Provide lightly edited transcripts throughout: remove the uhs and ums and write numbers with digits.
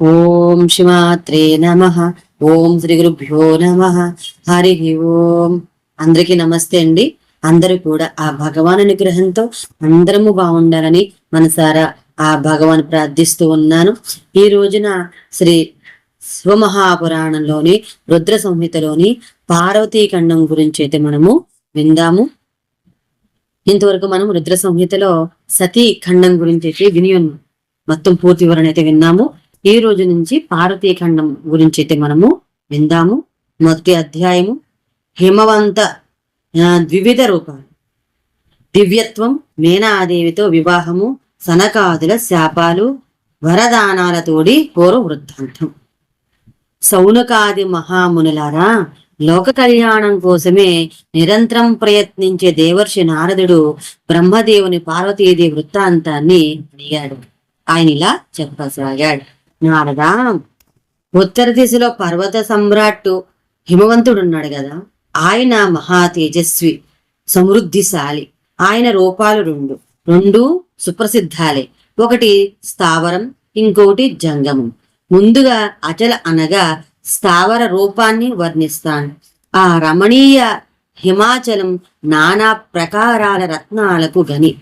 ఓం శ్రీమాత్రే నమః. ఓం శ్రీ గురుభ్యో నమః. హరి ఓం. అందరికీ నమస్తే అండి. అందరూ కూడా ఆ భగవాన్ అనుగ్రహంతో అందరము బాగుండాలని మనసారా ఆ భగవాన్ ప్రార్థిస్తూ ఉన్నాను. ఈ రోజున శ్రీ శివమహాపురాణంలోని రుద్ర సంహితలోని పార్వతీఖండం గురించి అయితే మనము విందాము. ఇంతవరకు మనం రుద్ర సంహితలో సతీ ఖండం గురించి అయితే విని ఉన్నాం. మొత్తం పూర్తి వివరణ అయితే విన్నాము. ఈ రోజు నుంచి పార్వతీఖండం గురించి అయితే మనము విందాము. మొదటి అధ్యాయము హిమవంత ద్వివిధ రూపాలు, దివ్యత్వం, మేనాదేవితో వివాహము, సనకాదుల శాపాలు, వరదానాలతోడి పూర్వ వృత్తాంతం. సౌనకాది మహామునులారా, లోక కళ్యాణం కోసమే నిరంతరం ప్రయత్నించే దేవర్షి నారదుడు బ్రహ్మదేవుని పార్వతీదేవి వృత్తాంతాన్ని అడిగాడు. ఆయన ఇలా చెప్పసాగాడు. నారదా, ఉత్తర దిశలో పర్వత సమ్రాట్టు హిమవంతుడు ఉన్నాడు కదా, ఆయన మహా తేజస్వి, సమృద్ధిశాలి. ఆయన రూపాలు రెండు సుప్రసిద్ధాలే. ఒకటి స్థావరం, ఇంకోటి జంగమం. ముందుగా అచల అనగా స్థావర రూపాన్ని వర్ణిస్తాను. ఆ రమణీయ హిమాచలం నానా ప్రకారాల రత్నాలకు గని.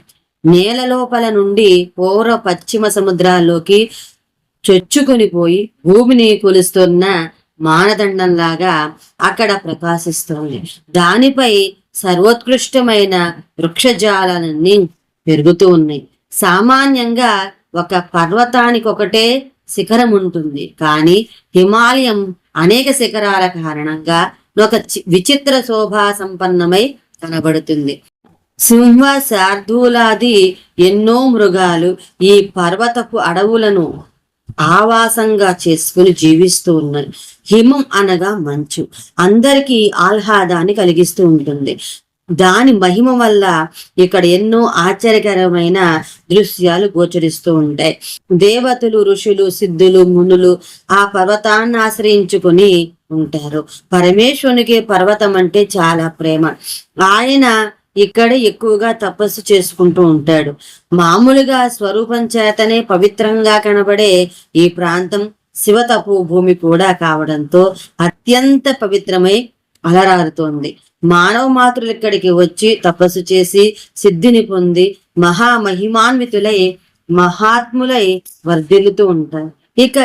నేల లోపల నుండి పూర్వ పశ్చిమ సముద్రాల్లోకి చొచ్చుకొని పోయి భూమిని కొలుస్తున్న మానదండంలాగా అక్కడ ప్రకాశిస్తోంది. దానిపై సర్వోత్కృష్టమైన వృక్షజాలన్నీ పెరుగుతూ ఉన్నాయి. సామాన్యంగా ఒక పర్వతానికి ఒకటే శిఖరం ఉంటుంది, కానీ హిమాలయం అనేక శిఖరాల కారణంగా ఒక విచిత్ర శోభా సంపన్నమై కనబడుతుంది. సింహ, శార్దూలాది ఎన్నో మృగాలు ఈ పర్వతపు అడవులను ఆవాసంగా చేసుకుని జీవిస్తూ ఉన్నాయి. హిమం అనగా మంచు అందరికీ ఆహ్లాదాన్ని కలిగిస్తూ ఉంటుంది. దాని మహిమ వల్ల ఇక్కడ ఎన్నో ఆశ్చర్యకరమైన దృశ్యాలు గోచరిస్తూ ఉంటాయి. దేవతలు, ఋషులు, సిద్ధులు, మునులు ఆ పర్వతాన్ని ఆశ్రయించుకుని ఉంటారు. పరమేశ్వరునికి పర్వతం అంటే చాలా ప్రేమ. ఆయన ఇక్కడ ఎక్కువగా తపస్సు చేసుకుంటూ ఉంటాడు. మామూలుగా స్వరూపం చేతనే పవిత్రంగా కనబడే ఈ ప్రాంతం శివతపో భూమి కూడా కావడంతో అత్యంత పవిత్రమై అలరారుతోంది. మానవ మాతృలు ఇక్కడికి వచ్చి తపస్సు చేసి సిద్ధిని పొంది మహామహిమాన్వితులై మహాత్ములై వర్ధిల్లుతూ ఉంటారు. ఇక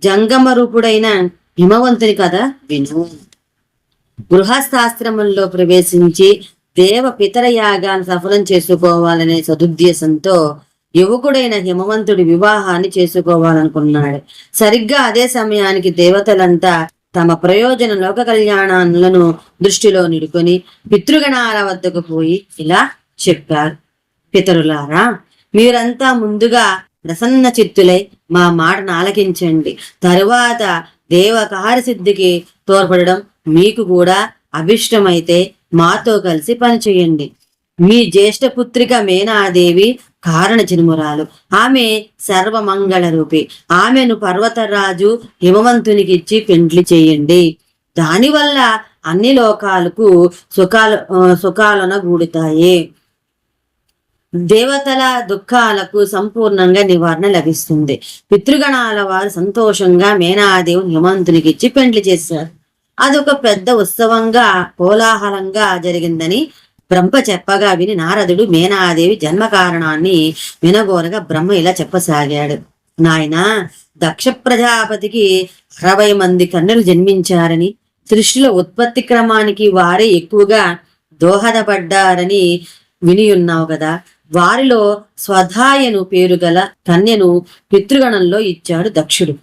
జంగమ రూపుడైన హిమవంతుని కథ విను. గృహస్థాశ్రమంలో ప్రవేశించి దేవ పితర యాగాన్ని సఫలం చేసుకోవాలనే సదుద్దేశంతో యువకుడైన హిమవంతుడి వివాహాన్ని చేసుకోవాలనుకున్నాడు. సరిగ్గా అదే సమయానికి దేవతలంతా తమ ప్రయోజన లోక కళ్యాణాలను దృష్టిలో నిడుకొని పితృగణాల వద్దకు పోయి ఇలా చెప్పారు. పితరులారా, మీరంతా ముందుగా ప్రసన్న చిత్తులై మా మాటను ఆలకించండి. తరువాత దేవ కార్యసిద్ధికి తోడ్పడడం మీకు కూడా అభిష్టమైతే మాతో కలిసి పనిచేయండి. మీ జ్యేష్ఠ పుత్రిక మేనాదేవి కారణ జన్మురాలు. ఆమె సర్వమంగళ రూపి. ఆమెను పర్వతరాజు హిమవంతునికి ఇచ్చి పెండ్లి చేయండి. దానివల్ల అన్ని లోకాలకు సుఖాలను గూడుతాయి. దేవతల దుఃఖాలకు సంపూర్ణంగా నివారణ లభిస్తుంది. పితృగణాల వారు సంతోషంగా మేనాదేవి హిమవంతునికి ఇచ్చి పెండ్లి చేశారు. అదొక పెద్ద ఉత్సవంగా కోలాహలంగా జరిగిందని బ్రహ్మ చెప్పగా విని నారదుడు మేనాదేవి జన్మ కారణాన్ని వినగోరగా బ్రహ్మ ఇలా చెప్పసాగాడు. నాయనా, దక్ష ప్రజాపతికి 60 మంది కన్యలు జన్మించారని, సృష్టిలో ఉత్పత్తి క్రమానికి వారే ఎక్కువగా దోహదపడ్డారని విని ఉన్నావు కదా. వారిలో స్వధాయను పేరు గల కన్యను పితృగణంలో ఇచ్చాడు దక్షుడు.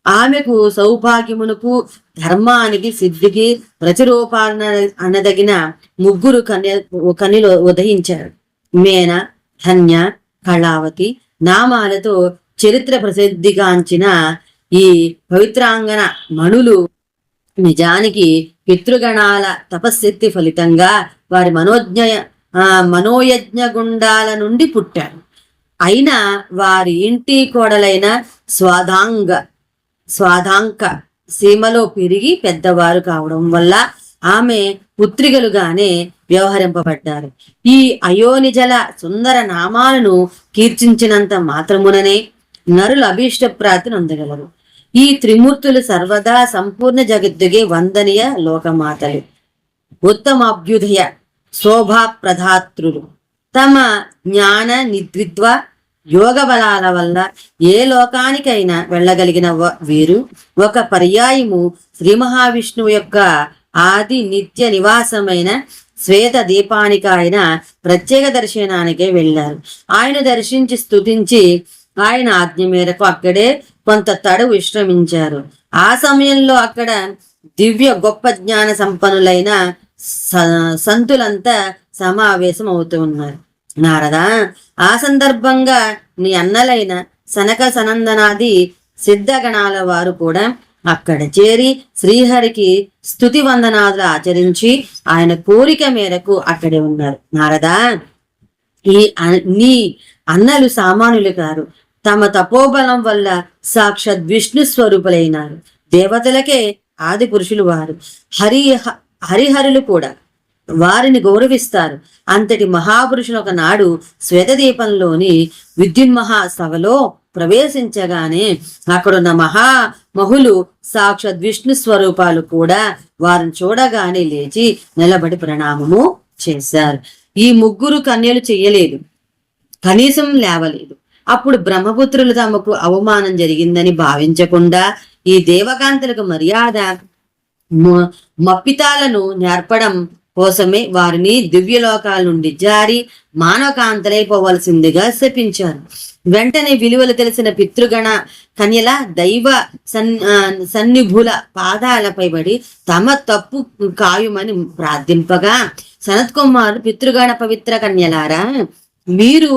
ఆమెకు సౌభాగ్యమునకు, ధర్మానికి, సిద్ధికి ప్రతిరూపాన అనదగిన 3 కన్యలు ఉదయించారు. మేన, ధన్య, కళావతి నామాలతో చరిత్ర ప్రసిద్ధిగాంచిన ఈ పవిత్రాంగన మణులు నిజానికి పితృగణాల తపశక్తి ఫలితంగా వారి మనోయజ్ఞ గుండాల నుండి పుట్టారు. అయినా వారి ఇంటి కోడలైన స్వాధాంక సీమలో పెరిగి పెద్దవారు కావడం వల్ల ఆమె పుత్రికలుగానే వ్యవహరింపబడ్డారు. ఈ అయోనిజల సుందర నామాలను కీర్తించినంత మాత్రముననే నరుల అభీష్ట ప్రాప్తిని అందగలరు. ఈ త్రిమూర్తులు సర్వదా సంపూర్ణ జగద్దుగే వందనీయ లోకమాతలు, ఉత్తమాభ్యుదయ శోభా ప్రధాతృలు. తమ జ్ఞాన నిద్విద్వ యోగ బలాల వల్ల ఏ లోకానికైనా వెళ్ళగలిగిన వీరు ఒక పర్యాయము శ్రీ మహావిష్ణువు యొక్క ఆది నిత్య నివాసమైన శ్వేత దీపానికి ఆయన ప్రత్యేక దర్శనానికే వెళ్ళారు. ఆయన దర్శించి స్తుతించి ఆయన ఆజ్ఞ మేరకు అక్కడే కొంత తడవు విశ్రమించారు. ఆ సమయంలో అక్కడ దివ్య గొప్ప జ్ఞాన సంపన్నులైన సంతులంతా సమావేశం అవుతూ ఉన్నారు. నారదా, ఆ సందర్భంగా నీ అన్నలైన సనక సనందనాది సిద్ధగణాల వారు కూడా అక్కడ చేరి శ్రీహరికి స్తుతి వందనాదులు ఆచరించి ఆయన కోరిక మేరకు అక్కడే ఉన్నారు. నారదా, నీ అన్నలు సామాన్యులు కారు. తమ తపోబలం వల్ల సాక్షాత్ విష్ణు స్వరూపులైనారు. దేవతలకే ఆది పురుషులు వారు. హరిహరులు కూడా వారిని గౌరవిస్తారు. అంతటి మహాపురుషులు ఒకనాడు శ్వేతదీపంలోని విద్యున్మహాసభలో ప్రవేశించగానే అక్కడున్న మహామహులు సాక్షాత్ విష్ణు స్వరూపాలు కూడా వారిని చూడగానే లేచి నిలబడి ప్రణామము చేశారు. ఈ ముగ్గురు కన్యలు చెయ్యలేదు, కనీసం లేవలేదు. అప్పుడు బ్రహ్మపుత్రులు తమకు అవమానం జరిగిందని భావించకుండా ఈ దేవకాంతలకు మర్యాద మప్పితాలను నేర్పడం కోసమే వారిని దివ్యలోకాల నుండి జారి మానవకాంతలైపోవలసిందిగా శపించారు. వెంటనే విలువలు తెలిసిన పితృగణ కన్యల దైవ సన్నిభుల పాదాలపై పడి తమ తప్పు కాయుమని ప్రార్థింపగా, సనత్ కుమారుడు పితృగణ పవిత్ర కన్యలారా, మీరు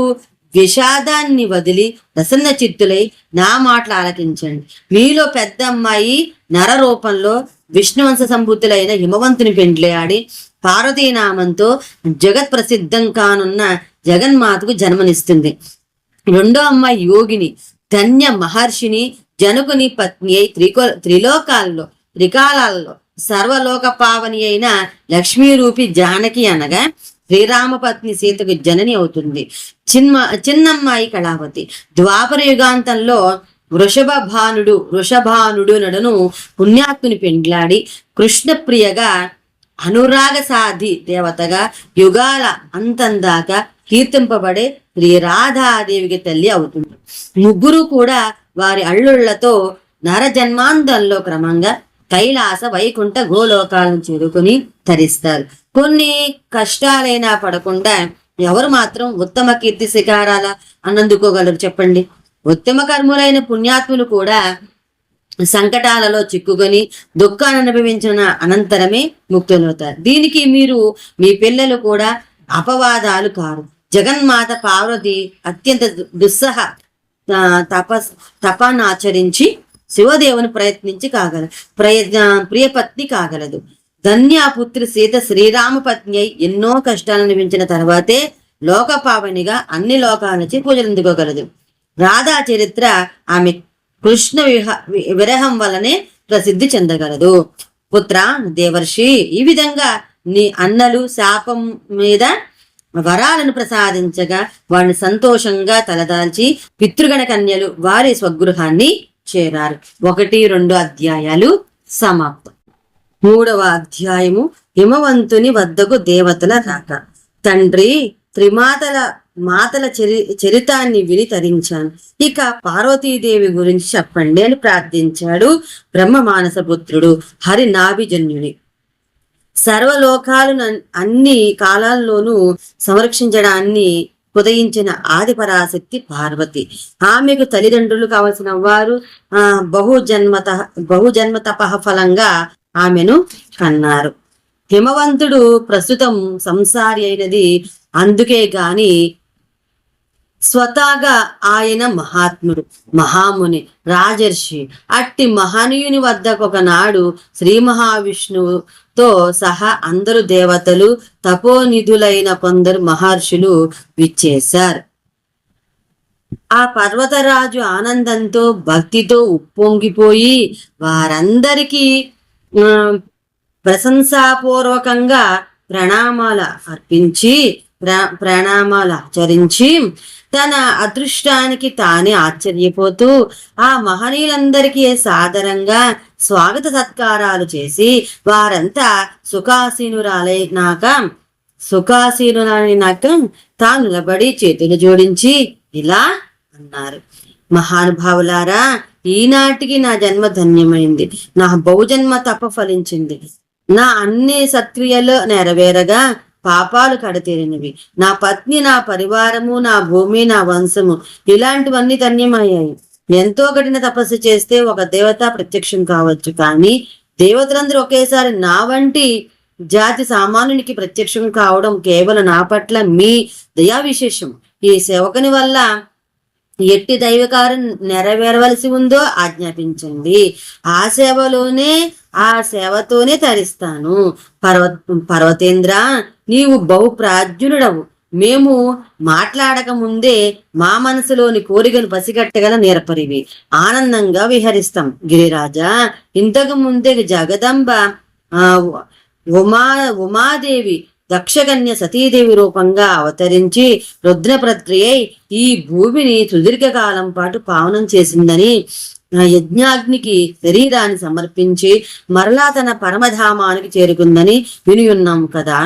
విషాదాన్ని వదిలి ప్రసన్న చిత్తులై నా మాటలు ఆలకించండి. మీలో పెద్ద అమ్మాయి నర రూపంలో విష్ణువంశ సంభూతులైన హిమవంతుని పెండ్లాడి పార్వతీనామంతో జగత్ ప్రసిద్ధం కానున్న జగన్మాతకు జన్మనిస్తుంది. రెండో అమ్మాయి యోగిని ధన్య మహర్షిని జనకుని పత్ని అయి త్రికాలాల్లో సర్వలోక పావని అయిన లక్ష్మీరూపి జానకి అనగా శ్రీరామపత్ని సీతకు జనని అవుతుంది. చిన్నమ్మాయి కళావతి ద్వాపర యుగాంతంలో వృషభానుడు నడును పుణ్యాత్ముని పెండ్లాడి కృష్ణప్రియగా అనురాగ సాధి దేవతగా యుగాల అంతం దాకా కీర్తింపబడే శ్రీ రాధాదేవికి తల్లి అవుతుంది. ముగ్గురు కూడా వారి అల్లుళ్లతో నరజన్మాంతంలో క్రమంగా కైలాస వైకుంఠ గోలోకాలను చేరుకుని తరిస్తారు. కొన్ని కష్టాలైనా పడకుండా ఎవరు మాత్రం ఉత్తమ కీర్తి శిఖరాల అన్నందుకోగలరు చెప్పండి? ఉత్తమ కర్ములైన పుణ్యాత్ములు కూడా సంకటాలలో చిక్కుకొని దుఃఖాన్ని అనుభవించిన అనంతరమే ముక్తులవుతారు. దీనికి మీరు మీ పిల్లలు కూడా అపవాదాలు కారు. జగన్మాత పార్వతి అత్యంత దుస్సహ తపానాచరించి శివదేవుని ప్రయత్నించి ప్రియపత్ని కాగలదు. ధన్యాపుత్రి సీత శ్రీరామ పత్ని అయి ఎన్నో కష్టాలను అనుభవించిన తర్వాతే లోకపావనిగా అన్ని లోకాల నుంచి పూజలు అందుకోగలదు. రాధా చరిత్ర ఆమె కృష్ణ విరహం వలనే ప్రసిద్ధి చెందగలదు. పుత్ర దేవర్షి, ఈ విధంగా నీ అన్నలు శాపం మీద వరాలను ప్రసాదించగా వారిని సంతోషంగా తలదాల్చి పితృగణ కన్యలు వారి స్వగృహాన్ని చేరారు. 1-2 అధ్యాయాలు సమాప్తం. 3వ అధ్యాయము హిమవంతుని వద్దకు దేవతల రాక. తండ్రి, మాతల చరితాన్ని విని తరించాను. ఇక పార్వతీదేవి గురించి చెప్పండి అని ప్రార్థించాడు బ్రహ్మ మానస పుత్రుడు హరి నాభిజన్యుని. సర్వలోకాలను అన్ని కాలాల్లోనూ సంరక్షించడాన్ని ఉదయించిన ఆది పరాశక్తి పార్వతి. ఆమెకు తల్లిదండ్రులు కావలసిన వారు బహుజన్మ తపః ఫలంగా ఆమెను కన్నారు. హిమవంతుడు ప్రస్తుతం సంసారి అయినది అందుకే గాని స్వతహాగా ఆయన మహాత్ముడు, మహాముని, రాజర్షి. అట్టి మహనీయుని వద్దకు ఒకనాడు శ్రీ మహావిష్ణువుతో సహా అందరు దేవతలు, తపోనిధులైన కొందరు మహర్షులు విచ్చేశారు. ఆ పర్వతరాజు ఆనందంతో భక్తితో ఉప్పొంగిపోయి వారందరికీ ప్రశంసాపూర్వకంగా ప్రణామాలు ఆచరించి తన అదృష్టానికి తానే ఆశ్చర్యపోతూ ఆ మహనీయులందరికీ సాదరంగా స్వాగత సత్కారాలు చేసి వారంతా సుఖాసీనురాలైనాక తాను నిలబడి చేతులు జోడించి ఇలా అన్నారు: మహానుభావులారా, ఈనాటికి నా జన్మ ధన్యమైంది. నా బహుజన్మ తప్ప ఫలించింది. నా అన్ని సత్క్రియలు నెరవేరగా పాపాలు కడతీరినవి. నా పత్ని, నా పరివారము, నా భూమి, నా వంశము ఇలాంటివన్నీ ధన్యమయ్యాయి. ఎంతో కఠిన తపస్సు చేస్తే ఒక దేవత ప్రత్యక్షం కావచ్చు, కానీ దేవతలందరూ ఒకేసారి నా వంటి జాతి సామాన్యునికి ప్రత్యక్షం కావడం కేవలం నా పట్ల మీ దయా విశేషం. ఈ సేవకుని వల్ల ఎట్టి దైవకారం నెరవేరవలసి ఉందో ఆజ్ఞాపించండి. ఆ సేవతోనే తరిస్తాను. పర్వతేంద్ర, నీవు బహు ప్రాజ్ఞుడవు. మేము మాట్లాడక ముందే మా మనసులోని కోరికను పసిగట్టగల నేర్పరివి. ఆనందంగా విహరిస్తాం. గిరిరాజా, ఇంతకు ముందే జగదంబ ఉమాదేవి దక్షకన్య సతీదేవి రూపంగా అవతరించి రుద్రప్రత్రియై ఈ భూమిని సుదీర్ఘకాలం పాటు పావనం చేసిందని యజ్ఞాగ్నికి శరీరాన్ని సమర్పించి మరలా తన పరమధామానికి చేరుకుందని వినియున్నాం కదా.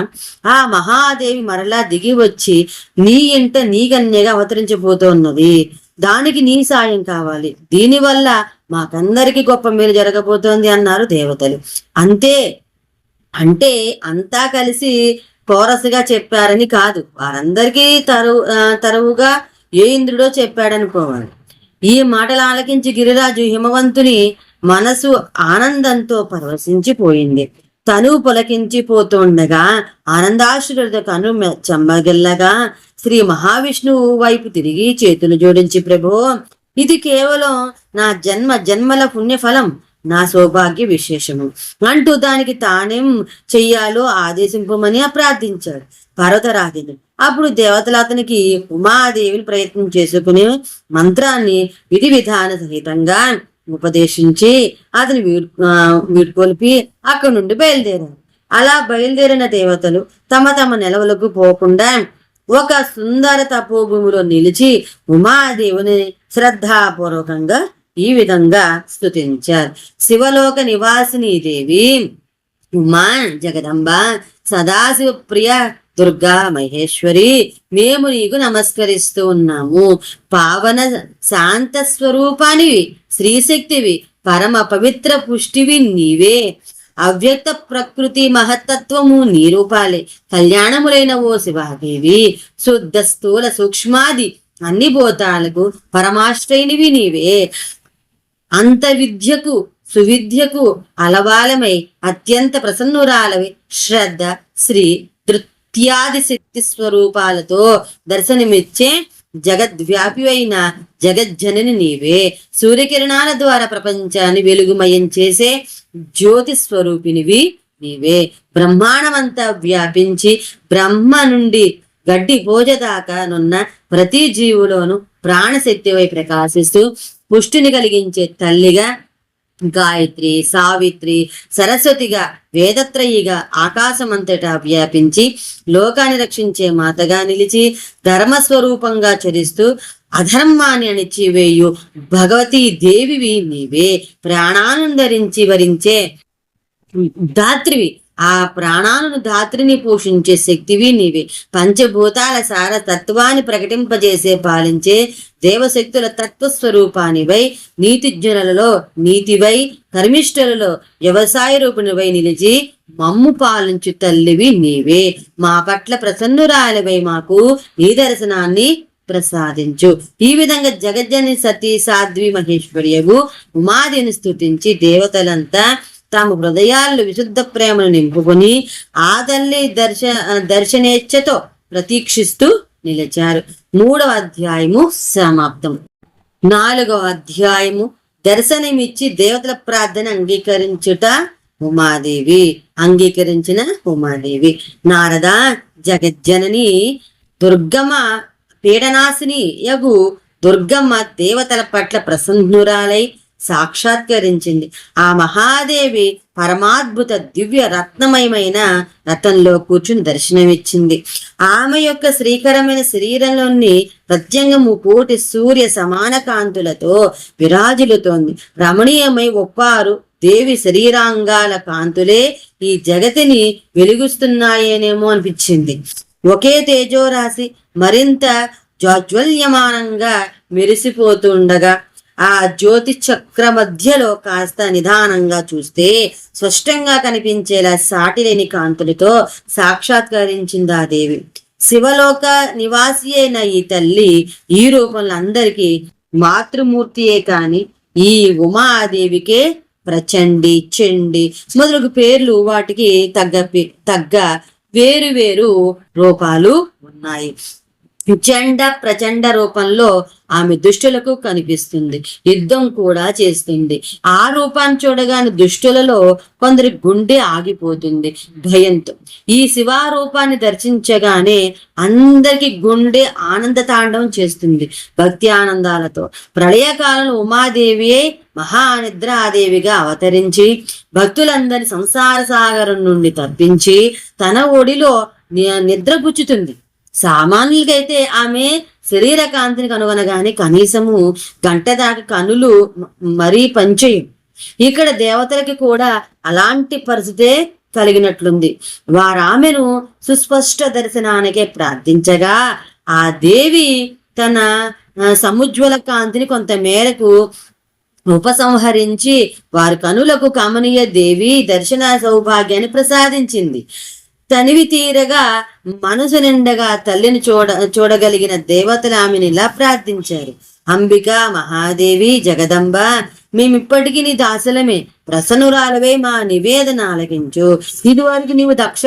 ఆ మహాదేవి మరలా దిగి వచ్చి నీ ఇంట నీ కన్యగా అవతరించబోతోన్నది. దానికి నీ సాయం కావాలి. దీనివల్ల మాకందరికి గొప్ప మేలు జరగబోతోంది అన్నారు దేవతలు. అంటే అంతా కలిసి కోరసుగా చెప్పారని కాదు, వారందరికీ తరువుగా ఏ ఇంద్రుడో చెప్పాడనుకోవాలి. ఈ మాటలు ఆలకించి గిరిరాజు హిమవంతుని మనసు ఆనందంతో పరవశించిపోయింది. తను పులకించిపోతుండగా ఆనందాశ్రులతో కను చెమ్మగిల్లగా శ్రీ మహావిష్ణువు వైపు తిరిగి చేతులు జోడించి, ప్రభో, ఇది కేవలం నా జన్మల పుణ్యఫలం, నా సౌభాగ్య విశేషము అంటూ దానికి తానేం చెయ్యాలో ఆదేశింపమని ప్రార్థించాడు పర్వతరాజుని. అప్పుడు దేవతలు అతనికి ఉమాదేవిని ప్రయత్నం చేసుకునే మంత్రాన్ని విధి విధాన సహితంగా ఉపదేశించి అతని వీడ్కొల్పి అక్కడి నుండి బయలుదేరారు. అలా బయలుదేరిన దేవతలు తమ తమ నెలవులకు పోకుండా ఒక సుందర తపోభూమిలో నిలిచి ఉమాదేవిని శ్రద్ధాపూర్వకంగా ఈ విధంగా స్తుతించారు: శివలోక నివాసిని దేవి ఉమా, జగదంబ, సదాశివ ప్రియ దుర్గా మహేశ్వరి, మేము నీకు నమస్కరిస్తూ ఉన్నాము. పావన శాంత స్వరూపానివి, శ్రీశక్తివి, పరమ పవిత్ర పుష్టివి నీవే. అవ్యక్త ప్రకృతి మహత్తత్వము నీ రూపాలే. కళ్యాణములైన ఓ శివాదేవి, శుద్ధ స్థూల సూక్ష్మాది అన్ని భూతాలకు పరమాశ్రయినివి నీవే. అంత విద్యకు సువిద్యకు అలవాలమై అత్యంత ప్రసన్నురాలవి. శ్రద్ధ, శ్రీ ధృత్యాది శక్తి స్వరూపాలతో దర్శనమిచ్చే జగద్వ్యాపి అయిన జగజ్జనని నీవే. సూర్యకిరణాల ద్వారా ప్రపంచాన్ని వెలుగుమయం చేసే జ్యోతి స్వరూపినివి నీవే. బ్రహ్మాండమంతా వ్యాపించి బ్రహ్మ నుండి గడ్డి భోజ దాకా నున్న ప్రతి జీవులోను ప్రాణశక్తివై ప్రకాశిస్తూ పుష్టిని కలిగించే తల్లిగా, గాయత్రి, సావిత్రి, సరస్వతిగా, వేదత్రయిగా ఆకాశమంతటా వ్యాపించి లోకాన్ని రక్షించే మాతగా నిలిచి ధర్మస్వరూపంగా చరిస్తూ అధర్మాన్ని అణిచివేయు భగవతీ దేవివి నీవే. ప్రాణాలను ధరించి వరించే దాత్రివి, ఆ ప్రాణాలను ధాత్రిని పోషించే శక్తివి నీవే. పంచభూతాల సార తత్వాన్ని ప్రకటింపజేసే పాలించే దేవశక్తుల తత్వస్వరూపానివై, నీతిజ్ఞులలో నీతివై, కర్మిష్ఠులలో వ్యవసాయ రూపిణివై నిలిచి మమ్ము పాలించు తల్లివి నీవే. మా పట్ల ప్రసన్నురాలివై మాకు ఈ దర్శనాన్ని ప్రసాదించు. ఈ విధంగా జగజ్జని సతీ సాధ్వి మహేశ్వర్యవు ఉమాదేవిని స్తుతించి దేవతలంతా తాము హృదయాల్లో విశుద్ధ ప్రేమను నింపుకొని ఆ తల్లి దర్శనేచ్ఛతో ప్రతీక్షిస్తూ నిలిచారు. 3వ అధ్యాయము సమాప్తం. 4వ అధ్యాయము దర్శనమిచ్చి దేవతల ప్రార్థన అంగీకరించిన ఉమాదేవి. నారద, జగజ్జనని దుర్గమ్మ పీడనాశిని యగు దుర్గమ్మ దేవతల పట్ల ప్రసన్నురాలై సాక్షాత్కరించింది. ఆ మహాదేవి పరమాద్భుత దివ్య రత్నమయమైన రథంలో కూర్చుని దర్శనమిచ్చింది. ఆమె యొక్క శ్రీకరమైన శరీరంలోని ప్రత్యంగము కోటి సూర్య సమాన కాంతులతో విరాజిల్లుతోంది. రమణీయమై ఒప్పారు దేవి శరీరాంగాల కాంతులే ఈ జగతిని వెలుగుస్తున్నాయేనేమో అనిపించింది. ఒకే తేజోరాశి మరింత జాజ్వల్యమానంగా మెరిసిపోతుండగా ఆ జ్యోతి చక్ర మధ్యలో కాస్త నిదానంగా చూస్తే స్పష్టంగా కనిపించేలా సాటిలేని కాంతులతో సాక్షాత్కరించింది ఆ దేవి. శివలోక నివాసి అయిన ఈ తల్లి ఈ రూపంలో అందరికీ మాతృమూర్తియే కాని ఈ ఉమాదేవికే ప్రచండి, చండి మొదలగు పేర్లు వాటికి తగ్గ వేరు వేరు రూపాలు ఉన్నాయి. చండ ప్రచండ రూపంలో ఆమె దుష్టులకు కనిపిస్తుంది, యుద్ధం కూడా చేస్తుంది. ఆ రూపాన్ని చూడగానే దుష్టులలో కొందరి గుండె ఆగిపోతుంది భయంతో. ఈ శివారూపాన్ని దర్శించగానే అందరికి గుండె ఆనంద తాండవం చేస్తుంది భక్తి ఆనందాలతో. ప్రళయకాలంలో ఉమాదేవియే మహానిద్రాదేవిగా అవతరించి భక్తులందరి సంసార సాగరం నుండి తప్పించి తన ఒడిలో నిద్రపుచ్చుతుంది. సామాన్యులుగా అయితే ఆమె శరీర కాంతిని కనుగొనగానే కనీసము గంట దాకా కనులు మరీ పనిచేయం. ఇక్కడ దేవతలకి కూడా అలాంటి పరిస్థితే కలిగినట్లుంది. వారామెను సుస్పష్ట దర్శనానికే ప్రార్థించగా ఆ దేవి తన సముజ్వల కాంతిని కొంత మేరకు ఉపసంహరించి వారి కనులకు కమనీయ దేవి దర్శన సౌభాగ్యాన్ని ప్రసాదించింది. తనివి తీరగా మనసు నిండగా తల్లిని చూడగలిగిన దేవతలు ఆమెను ఇలా ప్రార్థించారు. అంబిక, మహాదేవి, జగదంబ, మేమిప్పటికీ నీ దాసులమే, ప్రసన్నురాలవే, మా నివేదన ఆలకించు. ఇదివరకు నీవు దక్ష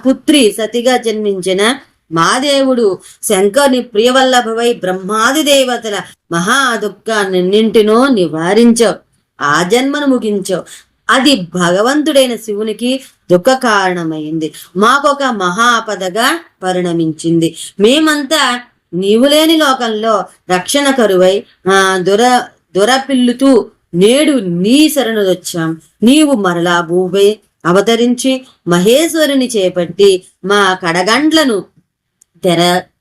పుత్రి సతిగా జన్మించిన మా దేవుడు శంకరుని ప్రియవల్లభవై బ్రహ్మాది దేవతల మహా దుఃఖాన్నింటినో నివారించావు, ఆ జన్మను ముగించావు. అది భగవంతుడైన శివునికి దుఃఖ కారణమైంది, మాకొక మహాపదగా పరిణమించింది. మేమంతా నీవు లేని లోకంలో రక్షణ కరువై దొరపిల్లుతూ నేడు నీ శరణు వచ్చాం. నీవు మరలా భూపై అవతరించి మహేశ్వరుని చేపట్టి మా కడగండ్లను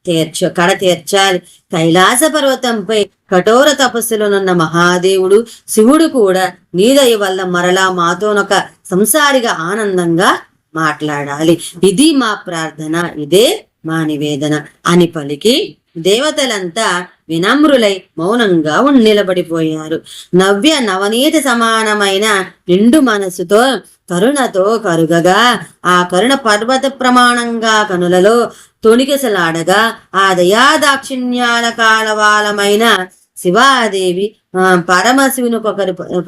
తీర్చాలి. కైలాస పర్వతంపై కఠోర తపస్సులోనున్న మహాదేవుడు శివుడు కూడా నీ దయ వల్ల మరలా మాతోనొక సంసారిగా ఆనందంగా మాట్లాడాలి. ఇది మా ప్రార్థన, ఇదే మా నివేదన అని పలికి దేవతలంతా వినమ్రులై మౌనంగా నిలబడిపోయారు. నవ్య నవనీత సమానమైన నిండు మనసుతో కరుణతో కరుగగా ఆ కరుణ పర్వత ప్రమాణంగా కనులలో తొణికిసలాడగా ఆ దయాదాక్షిణ్యాల కాలవాలమైన శివాదేవి పరమశివుని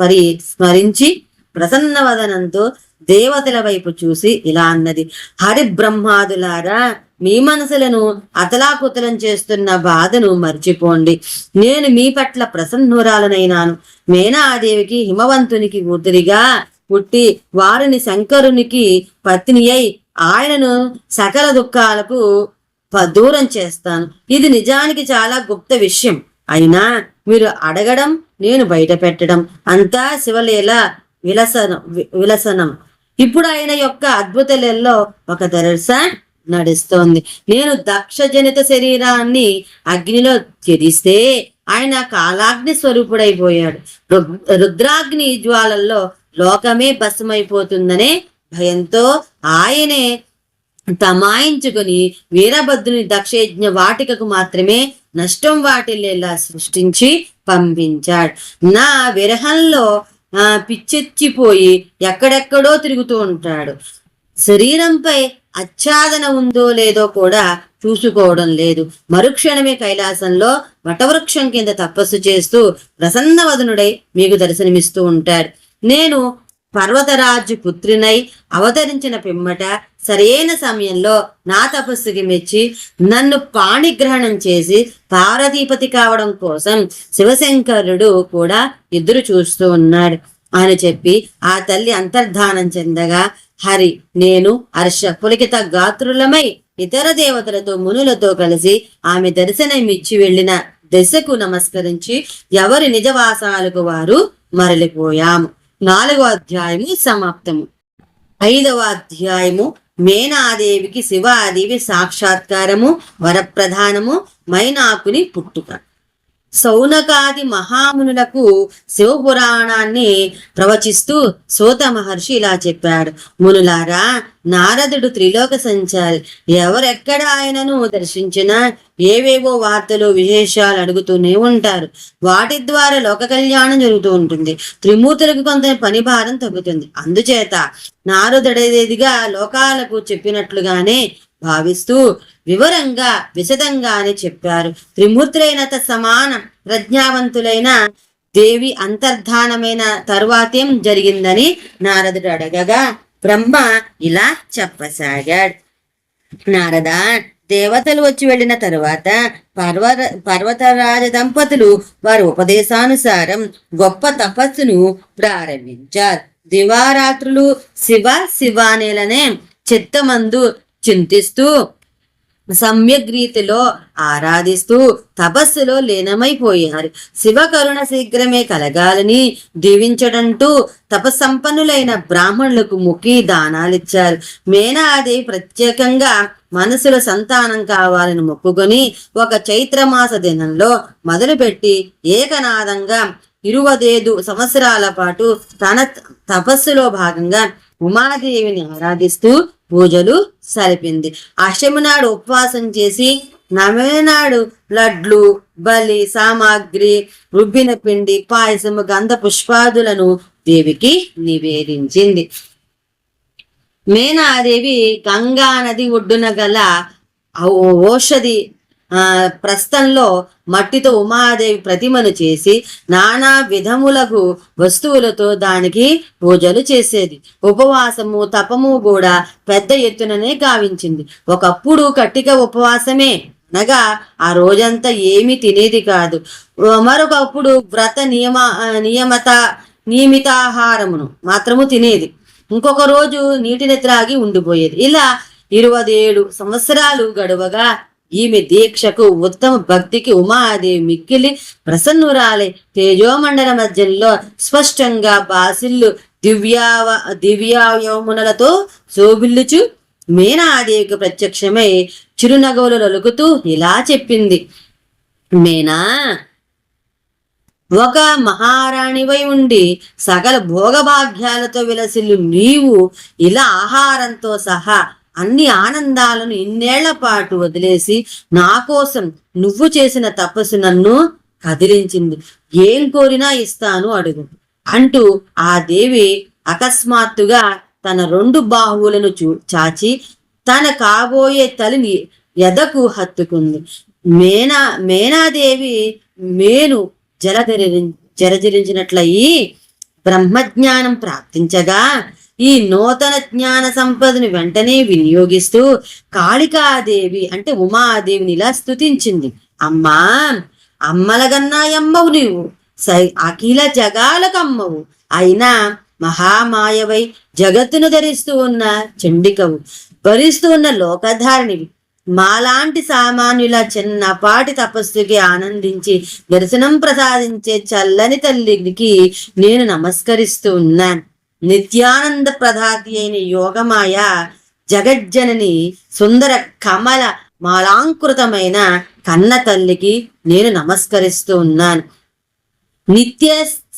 పరి స్మరించి ప్రసన్నవదనంతో దేవతల వైపు చూసి ఇలా అన్నది. హరిబ్రహ్మాదులారా, మీ మనసులను అతలాకుతలం చేస్తున్న బాధను మర్చిపోండి. నేను మీ పట్ల ప్రసన్నురాలనైనాను. మేనాదేవికి హిమవంతునికి కూతురిగా పుట్టి వారిని శంకరునికి పత్ని అయి ఆయనను సకల దుఃఖాలకు దూరం చేస్తాను. ఇది నిజానికి చాలా గుప్త విషయం. అయినా మీరు అడగడం, నేను బయట పెట్టడం అంతా శివలీల విలసనం. ఇప్పుడు ఆయన యొక్క అద్భుత లీలలో ఒక దర్శ నడుస్తోంది. నేను దక్ష జనిత శరీరాన్ని అగ్నిలో త్యజిస్తే ఆయన కాలాగ్ని స్వరూపుడైపోయాడు. రుద్రాగ్ని జ్వాలల్లో లోకమే భస్మైపోతుందనే భయంతో ఆయనే తమాయించుకుని వీరభద్రుని దక్షయజ్ఞ వాటికకు మాత్రమే నష్టం వాటిల్లేలా సృష్టించి పంపించాడు. నా విరహంలో పిచ్చెచ్చిపోయి ఎక్కడెక్కడో తిరుగుతూ ఉంటాడు. శరీరంపై ఆచ్ఛాదన ఉందో లేదో కూడా చూసుకోవడం లేదు. మరుక్షణమే కైలాసంలో వటవృక్షం కింద తపస్సు చేస్తూ ప్రసన్నవదనుడై మీకు దర్శనమిస్తూ ఉంటాడు. నేను పర్వతరాజు పుత్రినై అవతరించిన పిమ్మట సరైన సమయంలో నా తపస్సుకి మెచ్చి నన్ను పాణిగ్రహణం చేసి పార్వతీపతి కావడం కోసం శివశంకరుడు కూడా ఎదురు చూస్తూ ఉన్నాడు అని చెప్పి ఆ తల్లి అంతర్ధానం చెందగా హరి, నేను హర్ష పులికిత గాత్రులమై ఇతర దేవతలతో మునులతో కలిసి ఆమె దర్శనమిచ్చి వెళ్లిన దశకు నమస్కరించి ఎవరి నిజవాసాలకు వారు మరలిపోయాము. 4వ అధ్యాయము సమాప్తము. 5వ అధ్యాయము మేనాదేవికి శివాదేవి సాక్షాత్కారము, వరప్రధానము, మైనాకుని పుట్టుక. సౌనకాది మహామునులకు శివపురాణాన్ని ప్రవచిస్తూ సూత మహర్షి ఇలా చెప్పాడు. మునులారా, నారదుడు త్రిలోక సంచారి. ఎవరెక్కడ ఆయనను దర్శించినా ఏవేవో వార్తలు విశేషాలు అడుగుతూనే ఉంటారు. వాటి ద్వారా లోక కళ్యాణం జరుగుతూ ఉంటుంది. త్రిమూర్తులకు కొంత పని భారం తగ్గుతుంది. అందుచేత నారదుడేదిగా లోకాలకు చెప్పినట్లుగానే భావిస్తూ వివరంగా విశదంగానే చెప్పారు. త్రిమూర్తులైన సమాన ప్రజ్ఞావంతులైన దేవి అంతర్ధానమైన తరువాతేం జరిగిందని నారదుడు అడగగా బ్రహ్మ ఇలా చెప్పసాగాడు. నారద, దేవతలు వచ్చి వెళ్ళిన తరువాత పర్వతరాజ దంపతులు వారి ఉపదేశానుసారం గొప్ప తపస్సును ప్రారంభించారు. దివారాత్రులు శివ శివానేలనే చిత్తమందు చింతిస్తూ సమ్యక్ రీతిలో ఆరాధిస్తూ తపస్సులో లీనమైపోయారు. శివ కరుణ శీఘ్రమే కలగాలని దీవించడంటూ తపస్సంపన్నులైన బ్రాహ్మణులకు ముఖి దానాలిచ్చారు. మేనాదేవి ప్రత్యేకంగా మనసులో సంతానం కావాలని మొక్కుకొని ఒక చైత్రమాస దినంలో మొదలుపెట్టి ఏకనాదంగా 25 సంవత్సరాల పాటు తన తపస్సులో భాగంగా ఉమాదేవిని ఆరాధిస్తూ పూజలు సరిపింది. అష్టమి నాడు ఉపవాసం చేసి నవమి నాడు లడ్లు, బలి సామాగ్రి, రుబ్బిన పిండి, పాయసము, గంధ పుష్పాదులను దేవికి నివేదించింది. మేనాదేవి గంగా నది ఒడ్డున గల ఓషధి ప్రస్థంలో మట్టితో ఉమాదేవి ప్రతిమను చేసి నానా విధములకు వస్తువులతో దానికి పూజలు చేసేది. ఉపవాసము తపము కూడా పెద్ద ఎత్తుననే గావించింది. ఒకప్పుడు కట్టిక ఉపవాసమే, అనగా ఆ రోజంతా ఏమీ తినేది కాదు. మరొకప్పుడు వ్రత నియమితాహారమును మాత్రము తినేది. ఇంకొక రోజు నీటిని త్రాగి ఉండిపోయేది. ఇలా 27 సంవత్సరాలు గడువగా ఈమె దీక్షకు ఉత్తమ భక్తికి ఉమాదేవి మిక్కిలి ప్రసన్నురాలే. తేజోమండల మధ్యంలో స్పష్టంగా బాసిల్లు దివ్యాయమునలతో శోభిల్లుచు మేనాదేవికి ప్రత్యక్షమై చిరునగవులు లొలుకుతూ ఇలా చెప్పింది. మేనా, ఒక మహారాణివై ఉండి సకల భోగభాగ్యాలతో విలసిల్లు నీవు ఇలా ఆహారంతో సహా అన్ని ఆనందాలను ఇన్నేళ్ల పాటు వదిలేసి నా కోసం నువ్వు చేసిన తపస్సు నన్ను కదిలించింది. ఏం కోరినా ఇస్తాను, అడుగు అంటూ ఆ దేవి అకస్మాత్తుగా తన 2 బాహువులను చాచి తన కాబోయే తల్లిని ఎదకు హత్తుకుంది. మేనాదేవి మేను జలధరించినట్లయి బ్రహ్మజ్ఞానం ప్రాప్తించగా ఈ నూతన జ్ఞాన సంపదను వెంటనే వినియోగిస్తూ కాళికాదేవి అంటే ఉమాదేవిని ఇలా స్తుతించింది. అమ్మా, అమ్మలగన్నాయమ్మవు నీవు, అఖిల జగాలకమ్మవు, అయినా మహామాయవై జగత్తును ధరిస్తూ ఉన్న చండికవు, భరిస్తూ ఉన్న లోకధారిణివి. మాలాంటి సామాన్యుల చిన్నపాటి తపస్సుకి ఆనందించి దర్శనం ప్రసాదించే చల్లని తల్లికి నేను నమస్కరిస్తూ ఉన్నాను. నిత్యానంద ప్రదాతి అయిన యోగమాయ జగజ్జనని సుందర కమల మాలాంకృతమైన కన్న తల్లికి నేను నమస్కరిస్తూ ఉన్నాను. నిత్య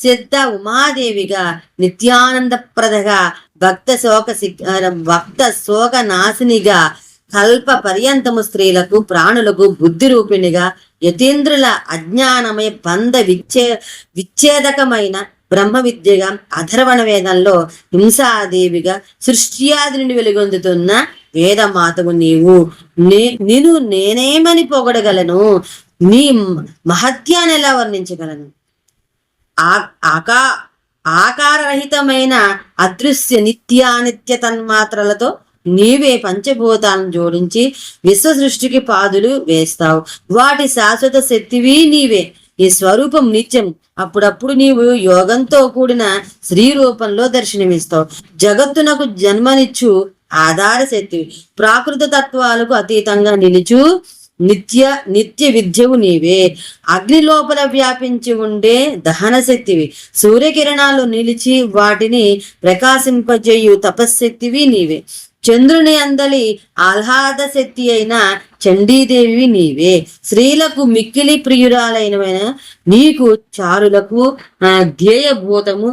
సిద్ధ ఉమాదేవిగా, నిత్యానందప్రదగా, భక్త శోక నాశినిగా, కల్ప పర్యంతము స్త్రీలకు ప్రాణులకు బుద్ధి రూపిణిగా, యతీంద్రుల అజ్ఞానమయ బంధ విచ్ఛేదకమైన బ్రహ్మ విద్యగా, అధర్వణ వేదంలో హింసాదేవిగా, సృష్ట్యాది నుండి వెలుగొందుతున్న వేదమాతవు నీవు. నిన్ను నేనేమని పొగడగలను? నీ మహత్యాన్ని ఎలా వర్ణించగలను? ఆకారరహితమైన అదృశ్య నిత్యానిత్య తన్మాత్రలతో నీవే పంచభూతాలను జోడించి విశ్వ సృష్టికి పాదులు వేస్తావు. వాటి శాశ్వత శక్తివి నీవే. ఈ స్వరూపం నిత్యం. అప్పుడప్పుడు నీవు యోగంతో కూడిన స్త్రీ రూపంలో దర్శనమిస్తావు. జగత్తునకు జన్మనిచ్చు ఆధార శక్తివి. ప్రాకృత తత్వాలకు అతీతంగా నిలుచు నిత్య విద్యవు నీవే. అగ్ని లోపల వ్యాపించి ఉండే దహన శక్తివి. సూర్యకిరణాలు నిలిచి వాటిని ప్రకాశింపజేయు తపశ్శక్తివి నీవే. చంద్రుని అందలి ఆహ్లాద శక్తి అయిన చండీదేవి నీవే. స్త్రీలకు మిక్కిలి ప్రియురాలైన నీకు చారులకు ధ్యేయభూతము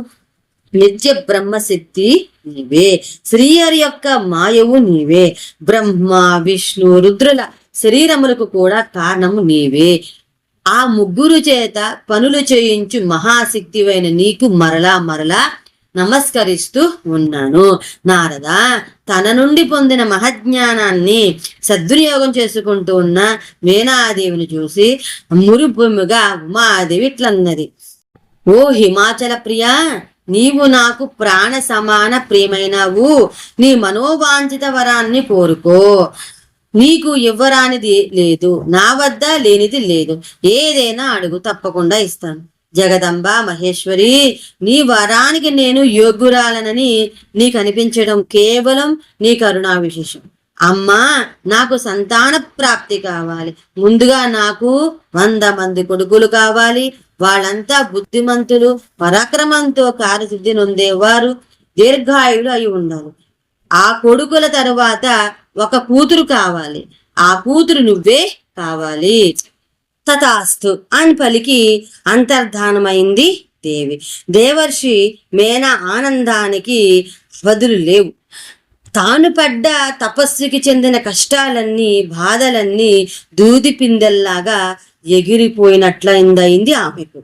నిత్య బ్రహ్మశక్తి నీవే. శ్రీహరి యొక్క మాయవు నీవే. బ్రహ్మ విష్ణు రుద్రుల శరీరములకు కూడా కారణము నీవే. ఆ ముగ్గురు చేత పనులు చేయించు మహాశక్తివైన నీకు మరలా నమస్కరిస్తూ ఉన్నాను. నారద తన నుండి పొందిన మహజ్ఞానాన్ని సద్వినియోగం చేసుకుంటూ ఉన్న మేనాదేవిని చూసి మురిపొమ్ముగా ఉమాదేవి ఇట్లన్నది. ఓ హిమాచల ప్రియ, నీవు నాకు ప్రాణ సమాన ప్రియమైనవు. నీ మనోవాంఛిత వరాన్ని కోరుకో. నీకు ఇవ్వరానిది లేదు, నా వద్ద లేనిది లేదు. ఏదైనా అడుగు, తప్పకుండా ఇస్తాను. జగదంబ మహేశ్వరి, నీ వరానికి నేను యోగ్యురాలనని నీకు అనిపించడం కేవలం నీ కరుణా విశేషం. అమ్మా, నాకు సంతాన ప్రాప్తి కావాలి. ముందుగా నాకు 100 మంది కొడుకులు కావాలి. వాళ్ళంతా బుద్ధిమంతులు, పరాక్రమంతో కార్యసిద్ధి నొందేవారు, దీర్ఘాయుడు అయి ఉండాలి. ఆ కొడుకుల తరువాత ఒక కూతురు కావాలి. ఆ కూతురు నువ్వే కావాలి. తథాస్తు అని పలికి అంతర్ధానమైంది దేవి. దేవర్షి మేన ఆనందానికి బదులు లేవు. తాను పడ్డ తపస్సుకి చెందిన కష్టాలన్నీ, బాధలన్నీ దూది పిందెల్లాగా ఎగిరిపోయినట్లయిందయింది ఆమెకు.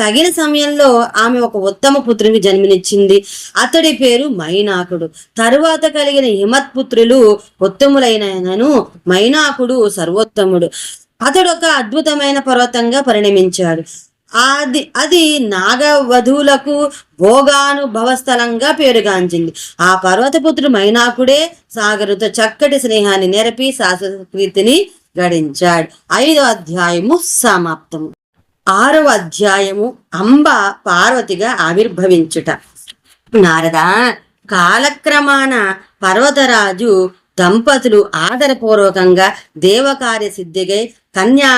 తగిన సమయంలో ఆమె ఒక ఉత్తమ పుత్రుని జన్మనిచ్చింది. అతడి పేరు మైనాకుడు. తరువాత కలిగిన హిమత్పుత్రులు ఉత్తములైనను మైనాకుడు సర్వోత్తముడు. అతడు ఒక అద్భుతమైన పర్వతంగా పరిణమించాడు. అది నాగవధువులకు భోగానుభవ స్థలంగా పేరుగాంచింది. ఆ పర్వతపుత్రుడు మైనాకుడే సాగరుతో చక్కటి స్నేహాన్ని నెరపి శాశ్వత కీర్తిని గడించాడు. 5వ అధ్యాయము సమాప్తము. 6వ అధ్యాయము అంబ పార్వతిగా ఆవిర్భవించుట. నారద, కాలక్రమాన పర్వతరాజు దంపతులు ఆదరపూర్వకంగా దేవకార్య సిద్ధిగై కన్యా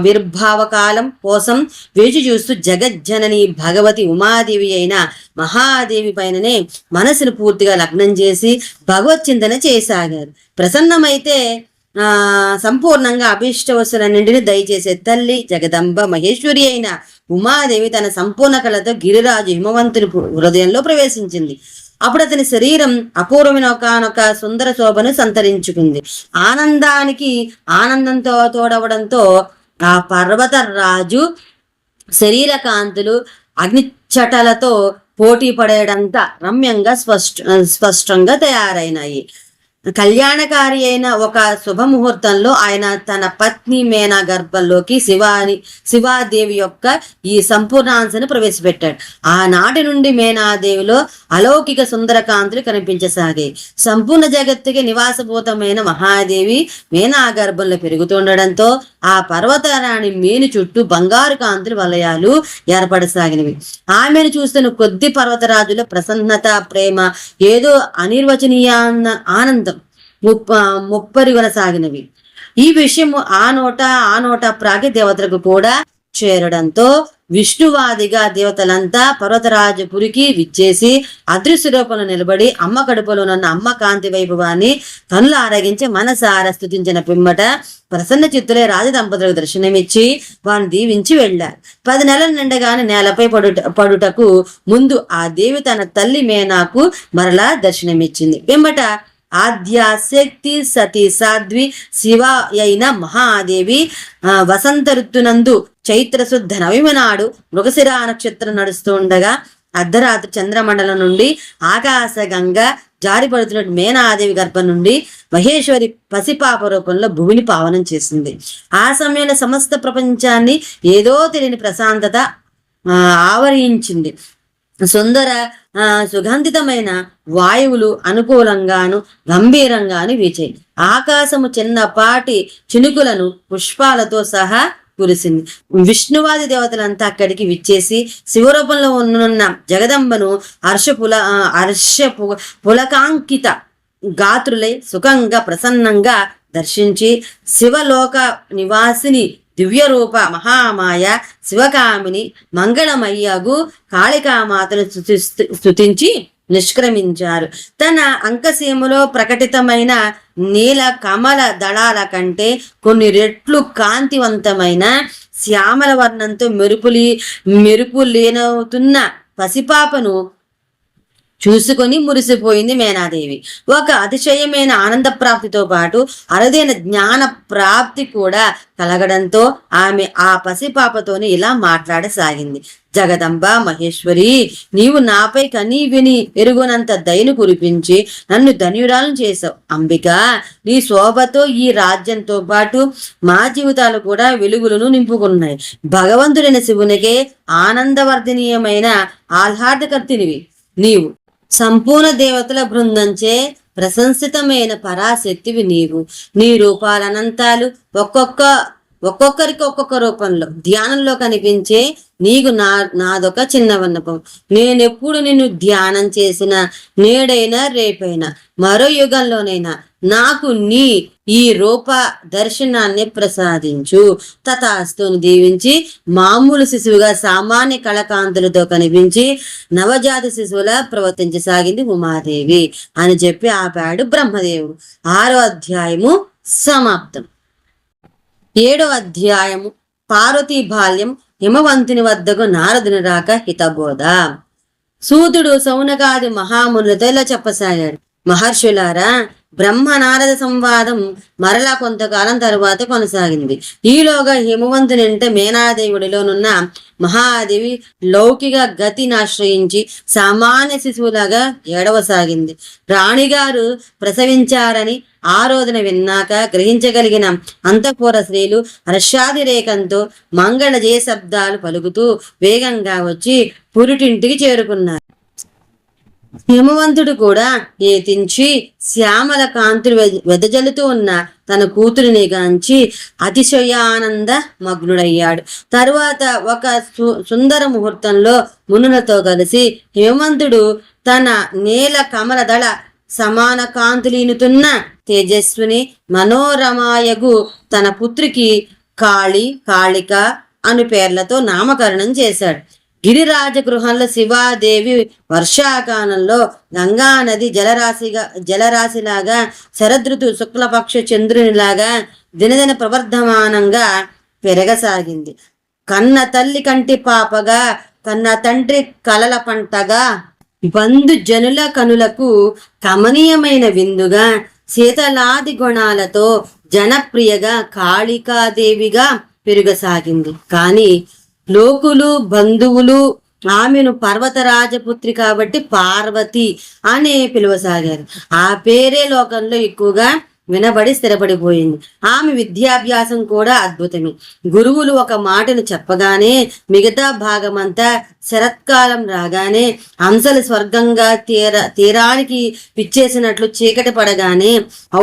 విర్భావ కాలం కోసం వేచి చూస్తూ జగజ్జనని భగవతి ఉమాదేవి అయిన మహాదేవి పైననే మనసును పూర్తిగా లగ్నం చేసి భగవత్ చింతన చేసాగారు. ప్రసన్నమైతే సంపూర్ణంగా అభీష్టవస్తులన్నింటినీ దయచేసే తల్లి జగదంబ మహేశ్వరి అయిన ఉమాదేవి తన సంపూర్ణ కళతో గిరిరాజు హిమవంతుని హృదయంలో ప్రవేశించింది. అప్పుడు అతని శరీరం అపూర్వమైన ఒకనొక సుందర శోభను సంతరించుకుంది. ఆనందానికి ఆనందంతో తోడవడంతో ఆ పర్వత రాజు శరీర కాంతులు అగ్నిచటలతో పోటీ పడేటంత రమ్యంగా స్పష్టంగా తయారైనాయి. కళ్యాణకారి అయిన ఒక శుభముహూర్తంలో ఆయన తన పత్ని మేనా గర్భంలోకి శివాదేవి యొక్క ఈ సంపూర్ణాంశను ప్రవేశపెట్టాడు. ఆనాటి నుండి మేనాదేవిలో అలౌకిక సుందరకాంతులు కనిపించసాగాయి. సంపూర్ణ జగత్తుకి నివాసభూతమైన మహాదేవి మేనా గర్భంలో పెరుగుతుండడంతో ఆ పర్వతరాణి మేను చుట్టూ బంగారు కాంతులు వలయాలు ఏర్పడసాగినవి. ఆమెను చూస్తున్న కొద్ది పర్వతరాజుల ప్రసన్నత, ప్రేమ, ఏదో అనిర్వచనీయ ఆనందం ముప్పరిగొనసాగినవి. ఈ విషయము ఆ నోట ప్రాగి దేవతలకు కూడా చేరడంతో విష్ణువాదిగా దేవతలంతా పర్వతరాజపురికి విచ్చేసి అదృశ్య రూపంలో నిలబడి అమ్మ కడుపులోనున్న అమ్మ కాంతి వైభవాన్ని కనులు ఆరగించి మనసార స్తుతించిన పిమ్మట ప్రసన్న చిత్తులే రాజదంపతులకు దర్శనమిచ్చి వారిని దీవించి వెళ్ళారు. 10 నెలలు నిండగానే నేలపై పడుటకు ముందు ఆ దేవి తన తల్లి మేనాకు మరలా దర్శనమిచ్చింది. పిమ్మట ఆద్యాశక్తి సతీ సాధ్వి శివ అయిన మహాదేవి వసంత ఋతునందు చైత్రశుద్ధ నవమి నాడు మృగశిర నక్షత్రం నడుస్తూ ఉండగా అర్ధరాత్రి చంద్రమండలం నుండి ఆకాశగంగా జారిపడుతున్నట్టు మేనాదేవి గర్భం నుండి మహేశ్వరి పసిపాప రూపంలో భూమిని పావనం చేసింది. ఆ సమయంలో సమస్త ప్రపంచాన్ని ఏదో తెలియని ప్రశాంతత ఆవరించింది. సుగంధితమైన వాయువులు అనుకూలంగాను గంభీరంగాను వీచాయి. ఆకాశము చిన్నపాటి చినుకులను పుష్పాలతో సహా కురిసింది. విష్ణువాది దేవతలంతా అక్కడికి విచ్చేసి శివరూపంలో ఉన్న జగదంబను పులకాంకిత గాత్రులై సుఖంగా ప్రసన్నంగా దర్శించి శివలోక నివాసిని దివ్య రూప మహామాయ శివకామిని మంగళమయ్యగు కాళికామాతను స్తుతించి నిష్క్రమించారు. తన అంకసీమలో ప్రకటితమైన నీల కమల దళాల కంటే కొన్ని రెట్లు కాంతివంతమైన శ్యామల వర్ణంతో మెరుపులేనవుతున్న పసిపాపను చూసుకొని మురిసిపోయింది మేనాదేవి. ఒక అతిశయమైన ఆనంద ప్రాప్తితో పాటు అరుదైన జ్ఞాన ప్రాప్తి కూడా కలగడంతో ఆమె ఆ పసిపాపతోని ఇలా మాట్లాడసాగింది. జగదంబ మహేశ్వరి, నీవు నాపై కనీ విని ఎరుగునంత దయను కురిపించి నన్ను ధన్యురాలను చేశావు. అంబిక, నీ శోభతో ఈ రాజ్యంతో పాటు మా జీవితాలు కూడా వెలుగులను నింపుకున్నాయి. భగవంతుడైన శివునికే ఆనందవర్ధనీయమైన ఆహ్లాదకర్తినివి నీవు. సంపూర్ణ దేవతల బృందంచే ప్రశంసితమైన పరాశక్తివి నీవు. నీ రూపాలనంతాలు ఒక్కొక్కరికి ఒక్కొక్క రూపంలో ధ్యానంలో కనిపించే నీకు నాదొక చిన్న విన్నపం. నేనెప్పుడు నిన్ను ధ్యానం చేసిన నేడైనా రేపైనా మరో యుగంలోనైనా నాకు నీ ఈ రూప దర్శనాన్ని ప్రసాదించు. తథాస్తుని దీవించి మామూలు శిశువుగా సామాన్య కళకాంతులతో కనిపించి నవజాత శిశువులా ప్రవర్తించసాగింది ఉమాదేవి అని చెప్పి ఆపాడు బ్రహ్మదేవుడు. 6వ అధ్యాయము సమాప్తం. 7వ అధ్యాయము పార్వతీ బాల్యం. హిమవంతుని వద్దకు నారదుని రాక హితబోధ. సూతుడు సౌనకాది మహామునులతో ఇలా చెప్పసాగాడు. మహర్షులారా, బ్రహ్మ నారద సంవాదం మరలా కొంతకాలం తరువాత కొనసాగింది. ఈలోగా హిమవంతుని అంటే మేనాదేవుడిలోనున్న మహాదేవి లౌకిక గతిని ఆశ్రయించి సామాన్య శిశువులాగా ఏడవసాగింది. రాణిగారు ప్రసవించారని ఆ రోజున విన్నాక గ్రహించగలిగిన అంతఃపుర స్త్రీలు హర్షాతిరేకంతో మంగళ జయ శబ్దాలు పలుకుతూ వేగంగా వచ్చి పురిటింటికి చేరుకున్నారు. హిమవంతుడు కూడా ఏతించి శ్యామల కాంతులు వెదజల్లుతూ ఉన్న తన కూతురిని గాంచి అతిశయానంద మగ్నుడయ్యాడు. తరువాత ఒక సుందర ముహూర్తంలో మునులతో కలిసి హిమవంతుడు తన నీల కమల దళ సమాన కాంతులీనుతున్న తేజస్విని మనోరమాయగు తన పుత్రికి కాళిక అను పేర్లతో నామకరణం చేశాడు. గిరిరాజ గృహంలో శివాదేవి వర్షాకాలంలో గంగానది జలరాశిలాగా శరదృతు శుక్లపక్ష చంద్రునిలాగా దినదిన ప్రవర్ధమానంగా పెరగసాగింది. కన్న తల్లి కంటి పాపగా, కన్న తండ్రి కలల పంటగా, బంధు జనుల కనులకు కమనీయమైన విందుగా, శీతలాది గుణాలతో జనప్రియగా కాళికాదేవిగా పెరుగసాగింది. కానీ లోకులు బంధువులు ఆమెను పర్వతరాజపుత్రి కాబట్టి పార్వతి అనే పిలువసాగారు. ఆ పేరే లోకంలో ఎక్కువగా వినబడి స్థిరపడిపోయింది. ఆమె విద్యాభ్యాసం కూడా అద్భుతమే. గురువులు ఒక మాటను చెప్పగానే మిగతా భాగమంతా శరత్కాలం రాగానే అంశలు స్వర్గంగా తీరానికి పిచ్చేసినట్లు చీకటి పడగానే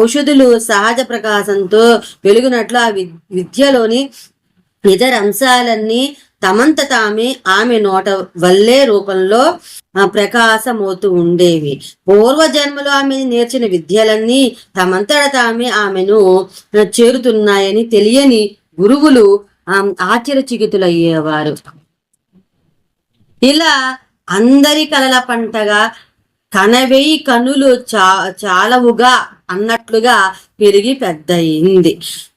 ఔషధులు సహజ ప్రకాశంతో వెలుగునట్లు ఆ విద్యలోని ఇతర అంశాలన్నీ తమంత తామే ఆమె నోట వల్లే రూపంలో ప్రకాశమవుతూ ఉండేవి. పూర్వజన్మలో ఆమె నేర్చిన విద్యలన్నీ తమంతట తామే ఆమెను చేరుతున్నాయని తెలియని గురువులు ఆశ్చర్యచకితులయ్యేవారు. ఇలా అందరి కలల పంటగా కనవేయి కనులు చాలవుగా అన్నట్లుగా పెరిగి పెద్దయింది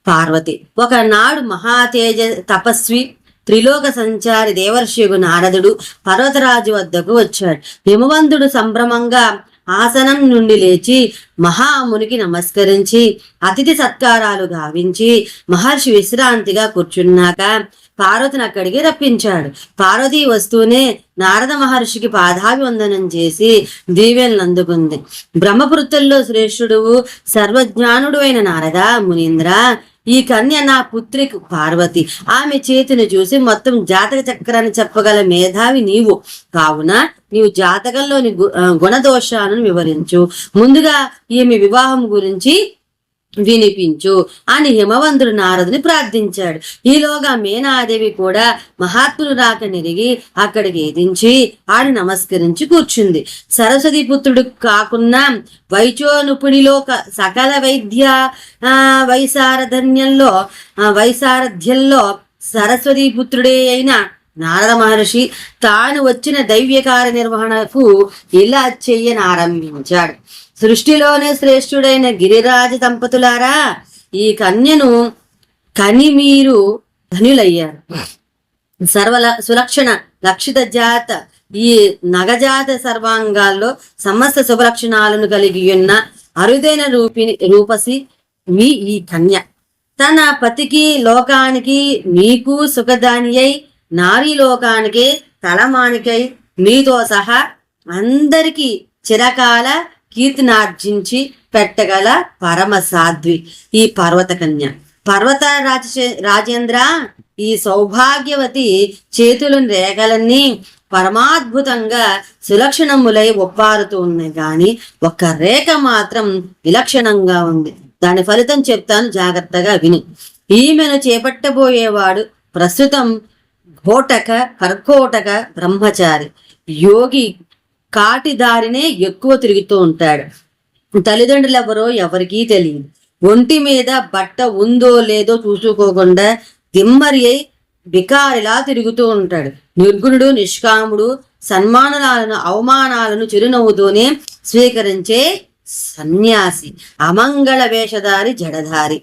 పార్వతి. ఒకనాడు మహాతేజ తపస్వి త్రిలోక సంచారి దేవర్షియగు నారదుడు పర్వతరాజు వద్దకు వచ్చాడు. హిమవంతుడు సంభ్రమంగా ఆసనం నుండి లేచి మహామునికి నమస్కరించి అతిథి సత్కారాలు గావించి మహర్షి విశ్రాంతిగా కూర్చున్నాక పార్వతిని అక్కడికి రప్పించాడు. పార్వతి వస్తూనే నారద మహర్షికి పాదాభివందనం చేసి దీవెనలు అందుకుంది. బ్రహ్మపుత్రుల్లో శ్రేష్ఠుడు సర్వజ్ఞానుడు అయిన నారద మునీంద్ర, ఈ కన్య నా పుత్రి పార్వతి. ఆమె చేతిని చూసి మొత్తం జాతక చక్రాన్ని చెప్పగల మేధావి నీవు. కావున నీవు జాతకంలోని గుణదోషాలను వివరించు. ముందుగా ఈమె వివాహం గురించి వినిపించు అని హిమవంతుడు నారదుని ప్రార్థించాడు. ఈలోగా మేనాదేవి కూడా మహాత్ములు రాక నెరిగి అక్కడికి ఎదించి ఆడి నమస్కరించి కూర్చుంది. సరస్వతి పుత్రుడు కాకున్నా వైచోనుపుడిలో సకల వైద్య వైసారథ్యంలో సరస్వతి పుత్రుడే అయిన నారద మహర్షి తాను వచ్చిన దైవ్యకార నిర్వహణకు ఇలా చెయ్యనారంభించాడు. సృష్టిలోనే శ్రేష్ఠుడైన గిరిరాజ దంపతులారా, ఈ కన్యను కని మీరు ధనులయ్యారు. సులక్షణ లక్షిత జాత ఈ నగజాత సర్వాంగాల్లో సమస్త శుభలక్షణాలను కలిగి ఉన్న అరుదైన రూపసి మీ ఈ కన్య. తన పతికి లోకానికి మీకు సుఖదాని అయి నారీ లోకానికి తలమానికై మీతో సహా అందరికీ చిరకాల కీర్తినార్జించి పెట్టగల పరమ సాధ్వి ఈ పర్వత కన్య. పర్వత రాజేంద్ర, ఈ సౌభాగ్యవతి చేతుల రేఖలన్నీ పరమాద్భుతంగా సులక్షణములై ఒప్పారుతూ ఉన్నాయి, గాని ఒక్క రేఖ మాత్రం విలక్షణంగా ఉంది. దాని ఫలితం చెప్తాను, జాగ్రత్తగా విని. ఈమెను చేపట్టబోయేవాడు ప్రస్తుతం కర్కోటక బ్రహ్మచారి యోగి, కాటిదారినే ఎక్కువ తిరుగుతూ ఉంటాడు. తల్లిదండ్రులు ఎవరో ఎవరికీ తెలియదు. ఒంటి మీద బట్ట ఉందో లేదో చూసుకోకుండా దిమ్మరి అయి బికారిలా తిరుగుతూ ఉంటాడు. నిర్గుణుడు, నిష్కాముడు, సన్మానాలను అవమానాలను చిరునవ్వుతోనే స్వీకరించే సన్యాసి, అమంగళ వేషధారి, జడధారి.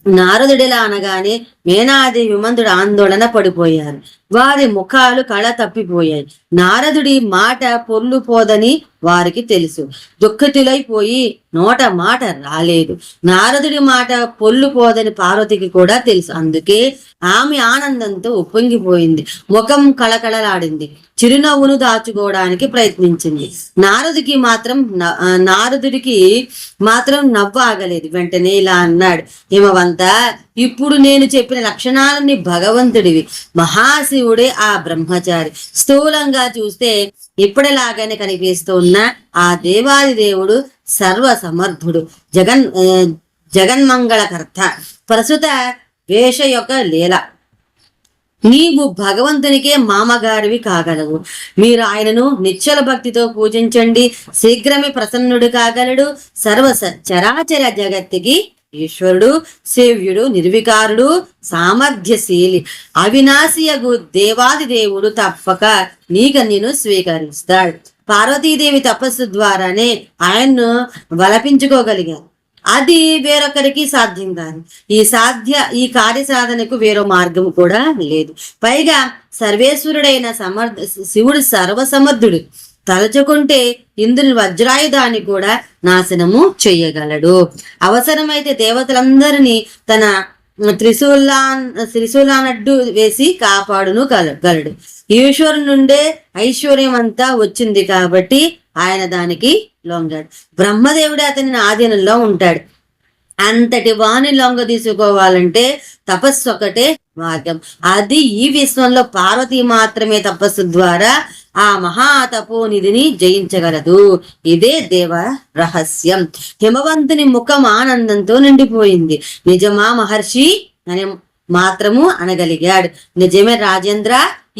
నారదుడిలా అనగానే మేనాదేవి విమంతుడు ఆందోళన పడిపోయారు. వారి ముఖాలు కళ తప్పిపోయాయి. నారదుడి మాట పొల్లు పోదని వారికి తెలుసు. దుఃఖితులైపోయి నోట మాట రాలేదు. నారదుడి మాట పొల్లు పోదని పార్వతికి కూడా తెలుసు. అందుకే ఆమె ఆనందంతో ఉప్పొంగిపోయింది. ముఖం కళకళలాడింది. చిరునవ్వును దాచుకోవడానికి ప్రయత్నించింది. నారదుడికి మాత్రం నవ్వు ఆగలేదు. వెంటనే ఇలా అన్నాడు, హిమవంత, ఇప్పుడు నేను చెప్పిన లక్షణాలన్నీ భగవంతుడివి. మహాశివుడే ఆ బ్రహ్మచారి. స్థూలంగా చూస్తే ఇప్పటిలాగానే కనిపిస్తూ ఉన్న ఆ దేవాది దేవుడు సర్వ సమర్థుడు, జగన్మంగళకర్త. ప్రస్తుత వేష యొక్క లీల. నీవు భగవంతునికే మామగారివి కాగలవు. మీరు ఆయనను నిశ్చల భక్తితో పూజించండి, శీఘ్రమే ప్రసన్నుడు కాగలడు. సర్వ చరాచర జగత్తుకి ఈశ్వరుడు, సేవ్యుడు, నిర్వికారుడు, సామర్థ్యశీలి, అవినాశియగు దేవాది దేవుడు తప్పక నీకన్యను స్వీకరిస్తాడు. పార్వతీదేవి తపస్సు ద్వారానే ఆయన్ను వలపించుకోగలిగారు. అది వేరొకరికి సాధ్యం కాదు. ఈ కార్యసాధనకు వేరో మార్గం కూడా లేదు. పైగా సర్వేశ్వరుడైన శివుడు సర్వసమర్థుడు. తలచుకుంటే ఇంద్రుని వజ్రాయుధాన్ని కూడా నాశనము చెయ్యగలడు. అవసరమైతే దేవతలందరినీ తన త్రిశూలానడ్డు వేసి కాపాడును గలడు. ఈశ్వరు నుండే ఐశ్వర్యం అంతా వచ్చింది కాబట్టి ఆయన దానికి లొంగాడు. బ్రహ్మదేవుడు అతని ఆధీనంలో ఉంటాడు. అంతటి వాణి లొంగ తీసుకోవాలంటే తపస్సు ఒకటే మార్గం. అది ఈ విశ్వంలో పార్వతి మాత్రమే తపస్సు ద్వారా ఆ మహాతపోనిధిని జయించగలదు. ఇదే దేవ రహస్యం. హిమవంతుని ముఖం ఆనందంతో నిండిపోయింది. నిజమా మహర్షి అని మాత్రము అనగలిగాడు. నిజమే రాజేంద్ర,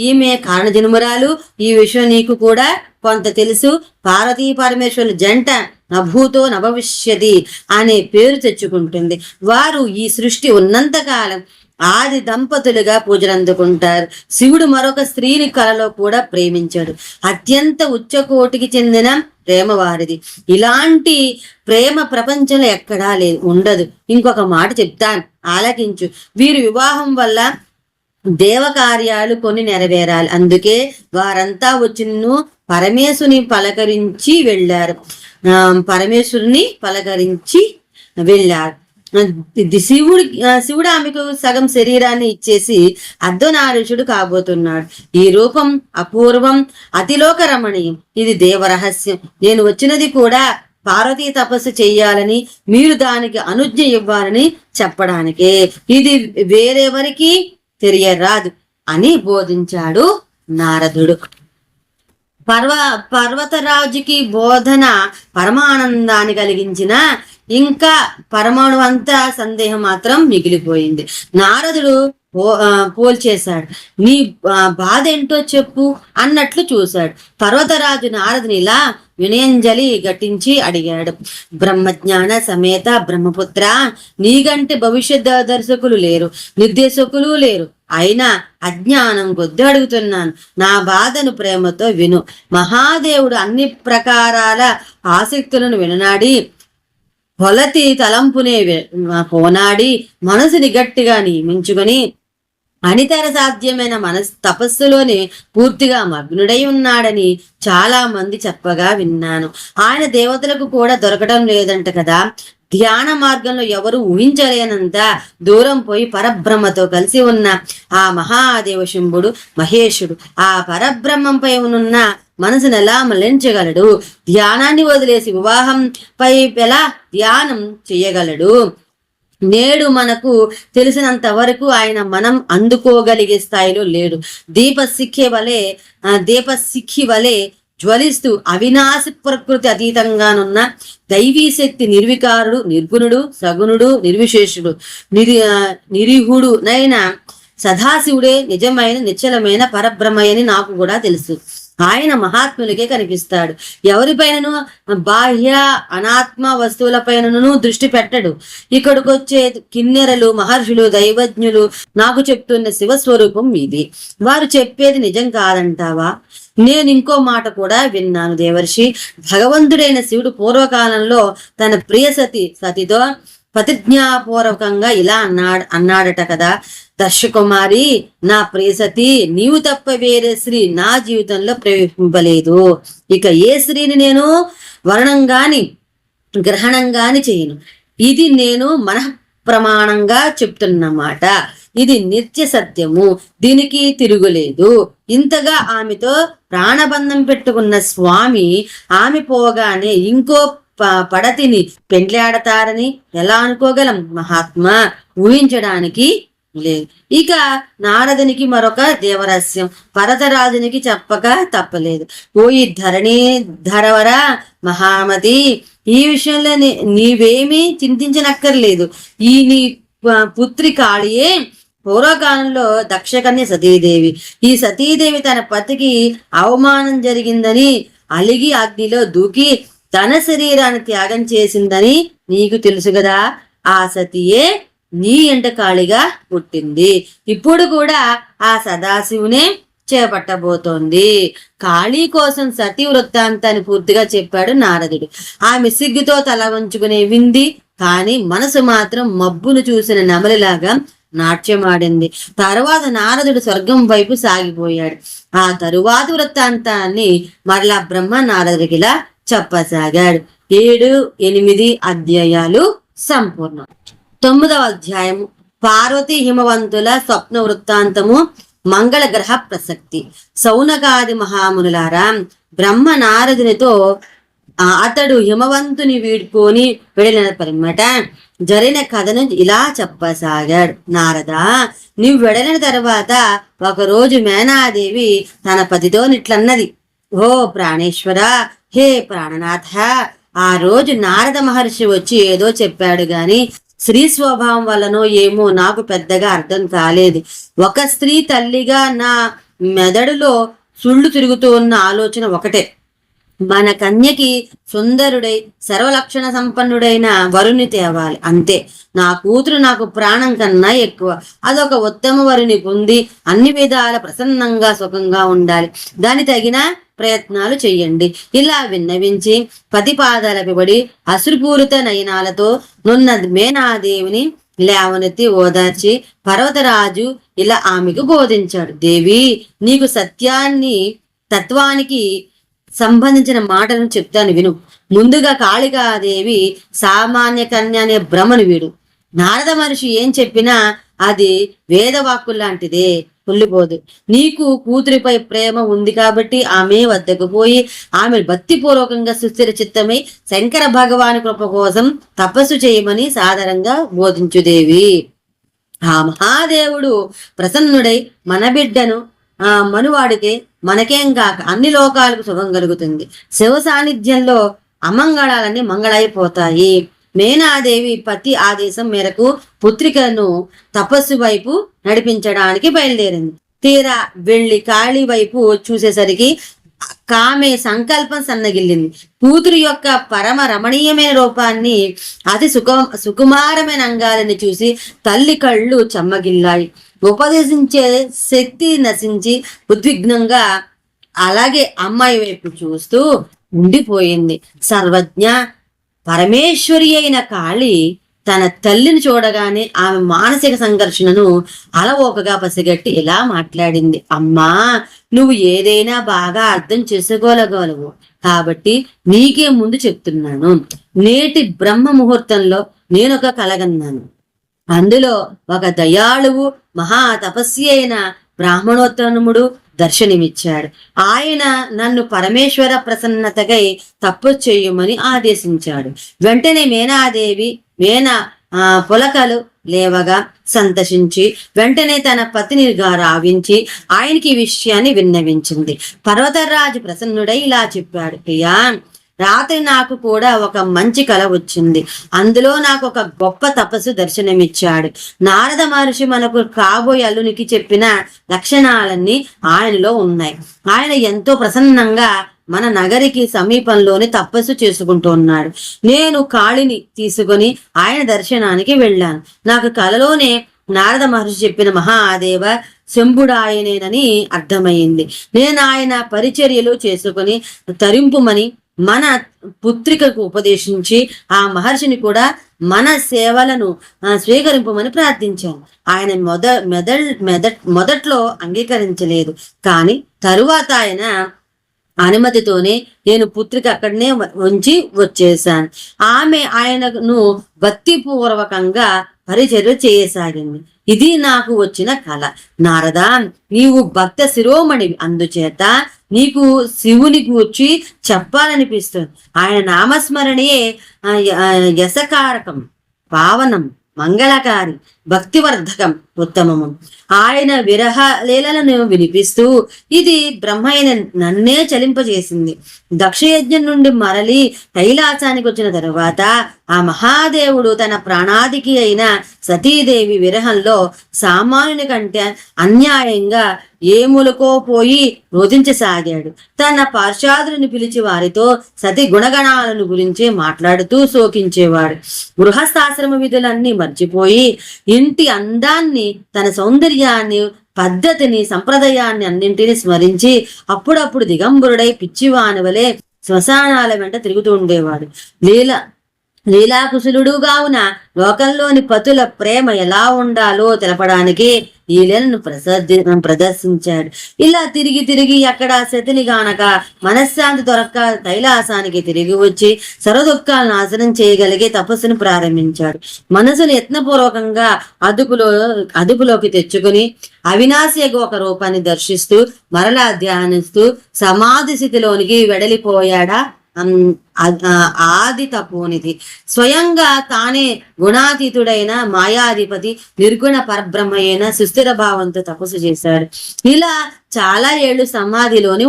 ఈమె కారణజన్మురాలు. ఈ విషయం నీకు కూడా కొంత తెలుసు. పార్వతీ పరమేశ్వరుల జంట నభూతో నభవిష్యతి అనే పేరు తెచ్చుకుంటుంది. వారు ఈ సృష్టి ఉన్నంతకాలం ఆది దంపతులుగా పూజలందుకుంటారు. శివుడు మరొక స్త్రీని కలలో కూడా ప్రేమించాడు. అత్యంత ఉచ్చకోటికి చెందిన ప్రేమ వారిది. ఇలాంటి ప్రేమ ప్రపంచంలో ఎక్కడా లేదు, ఉండదు. ఇంకొక మాట చెప్తాను, ఆలకించు. వీరి వివాహం వల్ల దేవకార్యాలు కొన్ని నెరవేరాలి. అందుకే వారంతా వచ్చిను పరమేశ్వరుని పలకరించి వెళ్ళారు. శివుడు ఆమెకు సగం శరీరాన్ని ఇచ్చేసి అర్ధనారీషుడు కాబోతున్నాడు. ఈ రూపం అపూర్వం, అతిలోక రమణీయం. ఇది దేవరహస్యం. నేను వచ్చినది కూడా పార్వతీ తపస్సు చెయ్యాలని, మీరు దానికి అనుజ్ఞ ఇవ్వాలని చెప్పడానికే. ఇది వేరెవరికి తెలియరాదు అని బోధించాడు నారదుడు. పర్వతరాజుకి బోధన పరమానందాన్ని కలిగించిన ఇంకా పరమాణు అంతా సందేహం మాత్రం మిగిలిపోయింది. నారదుడు పోల్చేశాడు. నీ బాధ ఏంటో చెప్పు అన్నట్లు చూశాడు. పర్వతరాజు నారదుని ఇలా వినయంజలి ఘటించి అడిగాడు. బ్రహ్మజ్ఞాన సమేత బ్రహ్మపుత్ర, నీగంటే భవిష్యత్ దర్శకులు లేరు, నిర్దేశకులు లేరు. అయినా అజ్ఞానం కొద్ది అడుగుతున్నాను. నా బాధను ప్రేమతో విను. మహాదేవుడు అన్ని ప్రకారాల ఆసక్తులను విననాడి పొలతి తలంపునే పోనాడి మనసుని గట్టిగా నియమించుకొని అనితర సాధ్యమైన తపస్సులోనే పూర్తిగా మగ్నుడై ఉన్నాడని చాలా మంది చెప్పగా విన్నాను. ఆయన దేవతలకు కూడా దొరకడం లేదంట కదా. ధ్యాన మార్గంలో ఎవరు ఊహించలేనంత దూరం పోయి పరబ్రహ్మతో కలిసి ఉన్న ఆ మహాదేవ శంభుడు మహేశుడు ఆ పరబ్రహ్మంపై ఉన్న మనసును ఎలా మళ్లించగలడు? ధ్యానాన్ని వదిలేసి వివాహంపై ఎలా ధ్యానం చేయగలడు? నేడు మనకు తెలిసినంత వరకు ఆయన మనం అందుకోగలిగే స్థాయిలో లేడు. దీపశిఖి వలె జ్వలిస్తూ అవినాశి ప్రకృతి అతీతంగానున్న దైవీ శక్తి నిర్వికారుడు, నిర్గుణుడు, సగుణుడు, నిర్విశేషుడు, నిరిహుడు నైనా సదాశివుడే నిజమైన నిశ్చలమైన పరబ్రహ్మయని నాకు కూడా తెలుసు. ఆయన మహాత్ములకే కనిపిస్తాడు. ఎవరిపైనను బాహ్య అనాత్మ వస్తువులపైనను దృష్టి పెట్టడు. ఇక్కడికొచ్చే కిన్నెరలు, మహర్షులు, దైవజ్ఞులు నాకు చెప్తున్న శివస్వరూపం ఇది. వారు చెప్పేది నిజం కాదంటావా? నేను ఇంకో మాట కూడా విన్నాను దేవర్షి. భగవంతుడైన శివుడు పూర్వకాలంలో తన ప్రియ సతితో ప్రతిజ్ఞాపూర్వకంగా ఇలా అన్నాడట కదా, దర్శకుమారి, నా ప్రియసతి, నీవు తప్ప వేరే స్త్రీ నా జీవితంలో ప్రవేశింపలేదు. ఇక ఏ స్త్రీని నేను వర్ణం గాని గ్రహణం గాని చేయను. ఇది నేను మనఃప్రమాణంగా చెప్తున్నమాట. ఇది నిత్య సత్యము, దీనికి తిరుగులేదు. ఇంతగా ఆమెతో ప్రాణబంధం పెట్టుకున్న స్వామి ఆమె పోగానే ఇంకో పడతిని పెండ్లాడతారని ఎలా అనుకోగలం మహాత్మా? ఊహించడానికి లేదు. ఇక నారదునికి మరొక దేవరహస్యం భరతరాజునికి చెప్పక తప్పలేదు. ఓ ఈ ధరణీధరవర మహామతి, ఈ విషయంలో నీవేమీ చింతించనక్కర్లేదు. ఈ నీ పుత్రి కాళియే పూర్వకాలంలో దక్షకన్య సతీదేవి. ఈ సతీదేవి తన పతికి అవమానం జరిగిందని అలిగి అగ్నిలో దూకి తన శరీరాన్ని త్యాగం చేసిందని నీకు తెలుసు కదా. ఆ సతీయే నీ ఎంట కాళిగా పుట్టింది. ఇప్పుడు కూడా ఆ సదాశివునే చేపట్టబోతోంది. కాళీ కోసం సతీ వృత్తాంతాన్ని పూర్తిగా చెప్పాడు నారదుడు. ఆమె సిగ్గుతో తల వంచుకునే వింది, కానీ మనసు మాత్రం మబ్బును చూసిన నెమలిలాగా నాట్యమాడింది. తరువాత నారదుడు స్వర్గం వైపు సాగిపోయాడు. ఆ తరువాత వృత్తాంతాన్ని మరలా బ్రహ్మ నారదుడికిలా చెప్పసాగాడు. 7, 8 అధ్యాయాలు సంపూర్ణం. 9వ అధ్యాయము పార్వతీ హిమవంతుల స్వప్న వృత్తాంతము, మంగళ గ్రహ ప్రసక్తి. సౌనకాది మహామునులారా, బ్రహ్మ నారదునితో అతడు హిమవంతుని వీడుకొని వెళ్ళిన పరిమట జరిగిన కథను ఇలా చెప్పసాగాడు. నారదా, నీవు వెడలిన తర్వాత ఒకరోజు మేనాదేవి తన పతితో నిట్లన్నది, ఓ ప్రాణేశ్వర, హే ప్రాణనాథ, ఆ రోజు నారద మహర్షి వచ్చి ఏదో చెప్పాడు గాని స్త్రీ స్వభావం వల్లనో ఏమో నాకు పెద్దగా అర్థం కాలేదు. ఒక స్త్రీ తల్లిగా నా మెదడులో సుళ్ళు తిరుగుతూ ఉన్న ఆలోచన ఒకటే, మన కన్యకి సుందరుడై సర్వలక్షణ సంపన్నుడైన వరుని తేవాలి, అంతే. నా కూతురు నాకు ప్రాణం కన్నా ఎక్కువ. అదొక ఉత్తమ వరుని పొంది అన్ని విధాల ప్రసన్నంగా సుఖంగా ఉండాలి. దాని తగిన ప్రయత్నాలు చెయ్యండి. ఇలా విన్నవించి పతిపాదాలపిబడి అశ్రుపూరిత నయనాలతో నున్న మేనాదేవిని లేవనెత్తి ఓదార్చి పర్వతరాజు ఇలా ఆమెకు బోధించాడు. దేవి, నీకు తత్వానికి సంబంధించిన మాటలను చెప్తాను విను. ముందుగా కాళికాదేవి సామాన్య కన్య అనే భ్రమను వీడు. నారద మహర్షి ఏం చెప్పినా అది వేదవాక్కు లాంటిదే, కుళ్ళిపోదు. నీకు కూతురిపై ప్రేమ ఉంది కాబట్టి ఆమె వద్దకు పోయి ఆమె భక్తిపూర్వకంగా సుస్థిర చిత్తమై శంకర భగవాని కృప కోసం తపస్సు చేయమని సాదరంగా బోధించుదేవి. ఆ మహాదేవుడు ప్రసన్నుడై మన బిడ్డను మనువాడితే మనకేం కాక అన్ని లోకాలకు శుభం కలుగుతుంది. శివ సాన్నిధ్యంలో అమంగళాలన్నీ మంగళైపోతాయి. మేనాదేవి పతి ఆదేశం మేరకు పుత్రికను తపస్సు వైపు నడిపించడానికి బయలుదేరింది. తీరా వెళ్లి కాళీ వైపు చూసేసరికి కామె సంకల్పం సన్నగిల్లింది. కూతురు యొక్క పరమ రమణీయమైన రూపాన్ని, అతి సుకుమారమైన అంగాలని చూసి తల్లి కళ్ళు చెమ్మగిల్లాయి. ఉపదేశించే శక్తి నశించి ఉద్విగ్నంగా అలాగే అమ్మాయి వైపు చూస్తూ ఉండిపోయింది. సర్వజ్ఞ పరమేశ్వరి అయిన కాళి తన తల్లిని చూడగానే ఆమె మానసిక సంఘర్షణను అలవోకగా పసిగట్టి ఇలా మాట్లాడింది. అమ్మా, నువ్వు ఏదైనా బాగా అర్థం చేసుకోగలవు కాబట్టి నీకే ముందు చెప్తున్నాను. నేటి బ్రహ్మ ముహూర్తంలో నేనొక కలగన్నాను. అందులో ఒక దయాళువు మహా తపస్వి అయిన బ్రాహ్మణోత్తముడు దర్శనమిచ్చాడు. ఆయన నన్ను పరమేశ్వర ప్రసన్నతకై తప్పు చేయమని ఆదేశించాడు. వెంటనే మేనాదేవి పులకలు లేవగా సంతసించి వెంటనే తన పతిని రావించి ఆయనకి ఈ విషయాన్ని విన్నవించింది. పర్వతరాజు ప్రసన్నుడై ఇలా చెప్పాడు. ప్రియా, రాత్రి నాకు కూడా ఒక మంచి కల వచ్చింది. అందులో నాకు ఒక గొప్ప తపస్సు దర్శనమిచ్చాడు. నారద మహర్షి మనకు కాబోయే అల్లునికి చెప్పిన లక్షణాలన్నీ ఆయనలో ఉన్నాయి. ఆయన ఎంతో ప్రసన్నంగా మన నగరికి సమీపంలోనే తపస్సు చేసుకుంటూ ఉన్నాడు. నేను కాళిని తీసుకొని ఆయన దర్శనానికి వెళ్ళాను. నాకు కలలోనే నారద మహర్షి చెప్పిన మహాదేవ శంభుడాయనేనని అర్థమైంది. నేను ఆయన పరిచర్యలు చేసుకుని తరింపుమని మన పుత్రికకు ఉపదేశించి ఆ మహర్షిని కూడా మన సేవలను స్వీకరింపమని ప్రార్థించాను. ఆయన మొదట్లో అంగీకరించలేదు. కానీ తరువాత ఆయన అనుమతితోనే నేను పుత్రిక అక్కడనే ఉంచి వచ్చేశాను. ఆమె ఆయనను భక్తిపూర్వకంగా పరిచర్య చేయసాగింది. ఇది నాకు వచ్చిన కళ. నారదా, నీవు భక్త శిరోమణివి, అందుచేత నీకు శివుని గూర్చి చెప్పాలనిపిస్తుంది. ఆయన నామస్మరణయే యశకారకం, పావనం, మంగళకారి, భక్తివర్ధకం, ఉత్తమము. ఆయన విరహ లీలలను వినిపిస్తూ ఇది బ్రహ్మైన నన్నే చలింపజేసింది. దక్షయజ్ఞం నుండి మరలి కైలాసానికి వచ్చిన తరువాత ఆ మహాదేవుడు తన ప్రాణాదికి అయిన సతీదేవి విరహంలో సామాన్యుని కంటే అన్యాయంగా ఏములకో పోయి రోధించసాగాడు. తన పార్షాదులను పిలిచి వారితో సతి గుణగణాలను గురించి మాట్లాడుతూ శోకించేవాడు. గృహస్థాశ్రమ విధులన్నీ మర్చిపోయి ఇంటి అందాన్ని, తన సౌందర్యాన్ని, పద్ధతిని, సంప్రదాయాన్ని అన్నింటినీ స్మరించి అప్పుడప్పుడు దిగంబరుడై పిచ్చివాని వలె శ్మశానాల వెంట తిరుగుతూ ఉండేవాడు. లీలాకుశలుడుగావున లోకంలోని పతుల ప్రేమ ఎలా ఉండాలో తెలపడానికి ఈ లీలను ప్రదర్శించాడు. ఇలా తిరిగి తిరిగి అక్కడ సతిని గానక మనశ్శాంతి దొరక్క కైలాసానికి తిరిగి వచ్చి సర్వదుఃఖాలను నాశనం చేయగలిగే తపస్సును ప్రారంభించాడు. మనసును యత్నపూర్వకంగా అదుపులోకి తెచ్చుకుని అవినాశి ఒక రూపాన్ని దర్శిస్తూ మరలా ధ్యానిస్తూ సమాధి స్థితిలోనికి వెడలిపోయాడా ఆది తపోనిది. స్వయంగా తానే గుణాతీతుడైన మాయాధిపతి నిర్గుణ పరబ్రహ్మ అయిన సుస్థిర భావంతో తపస్సు చేశాడు. ఇలా చాలా ఏళ్లు సమాధిలోనే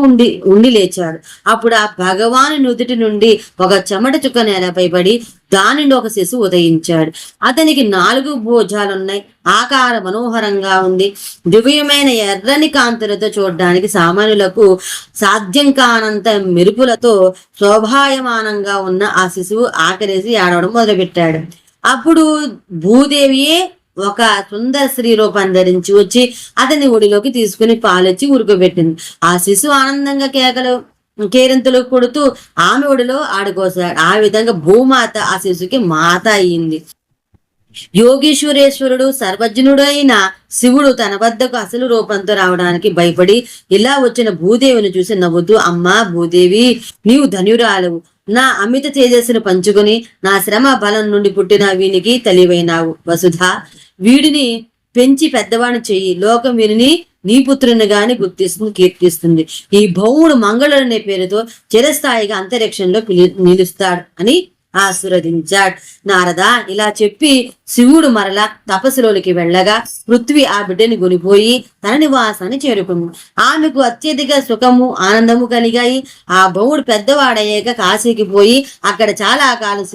ఉండి లేచాడు. అప్పుడు ఆ భగవాను నుదుటి నుండి ఒక చెమట చుక్క నేలపై పడి దాని నుండి ఒక శిశువు ఉదయించాడు. అతనికి 4 భుజాలున్నాయి. ఆకార మనోహరంగా ఉంది. దివ్యమైన ఎర్రని కాంతులతో చూడడానికి సామాన్యులకు సాధ్యం కానంత మెరుపులతో శోభాయమానంగా ఉన్న ఆ శిశువు ఆకలేసి ఆడవడం మొదలుపెట్టాడు. అప్పుడు భూదేవియే ఒక సుందర స్త్రీ రూపాన్ని ధరించి వచ్చి అతని ఒడిలోకి తీసుకుని పాలిచ్చి ఉరుకోబెట్టింది. ఆ శిశువు ఆనందంగా కేరింతలు కొడుతూ ఆమె ఒడిలో ఆడుకోసాడు. ఆ విధంగా భూమాత ఆ శిశువుకి మాత అయింది. యోగీశ్వరేశ్వరుడు సర్వజ్ఞుడు అయిన శివుడు తన వద్దకు అసలు రూపంతో రావడానికి భయపడి ఇలా వచ్చిన భూదేవిని చూసి నవ్వుతూ, అమ్మా భూదేవి, నీవు ధన్యురాలవు. నా అమిత తేజస్సును పంచుకొని నా శ్రమ బలం నుండి పుట్టిన వీనికి తెలివైనావు. వసుధ, వీడిని పెంచి పెద్దవాడిని చెయ్యి. లోకం వీరిని నీ పుత్రుని గాని గుర్తిస్తుంది, కీర్తిస్తుంది. ఈ భౌముడు మంగళుడు అనే పేరుతో చిరస్థాయిగా అంతరిక్షంలో నిలుస్తాడు అని ఆశీర్వదించాడు. నారద ఇలా చెప్పి శివుడు మరలా తపస్సులోకి వెళ్ళగా పృథ్వీ ఆ బిడ్డని కొనిపోయి తన నివాసాన్ని చేరుకుంది. ఆమెకు అత్యధిక సుఖము ఆనందము కలిగాయి. ఆ భౌముడు పెద్దవాడయ్యాక కాశీకి పోయి అక్కడ చాలా కాలం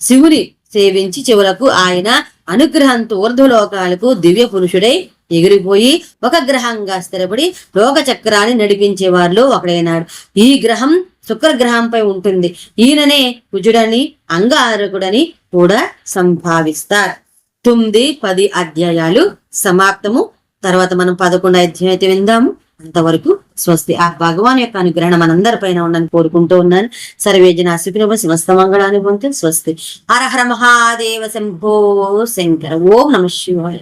శివుని సేవించి చివరకు ఆయన అనుగ్రహంతో ఊర్ధ్వలోకాలకు దివ్య పురుషుడై ఎగిరిపోయి ఒక గ్రహంగా స్థిరపడి లోక చక్రాన్ని నడిపించే వారిలో ఒకడైనాడు. ఈ గ్రహం శుక్రగ్రహంపై ఉంటుంది. ఈయననే కుజుడని అంగారకుడని కూడా సంభావిస్తారు. 9-10 అధ్యాయాలు సమాప్తము. తర్వాత మనం 11వ అధ్యాయం అయితే విందాము. అంతవరకు స్వస్తి. ఆ భగవాన్ యొక్క అనుగ్రహణ మనందరిపైన ఉండని కోరుకుంటూ ఉన్నాను. సర్వే జనా సుఖినో భవంతు, సమస్త మంగళాని భవంతు. స్వస్తి. హర హర మహాదేవ శంభో శంకర. ఓం నమః శివాయ.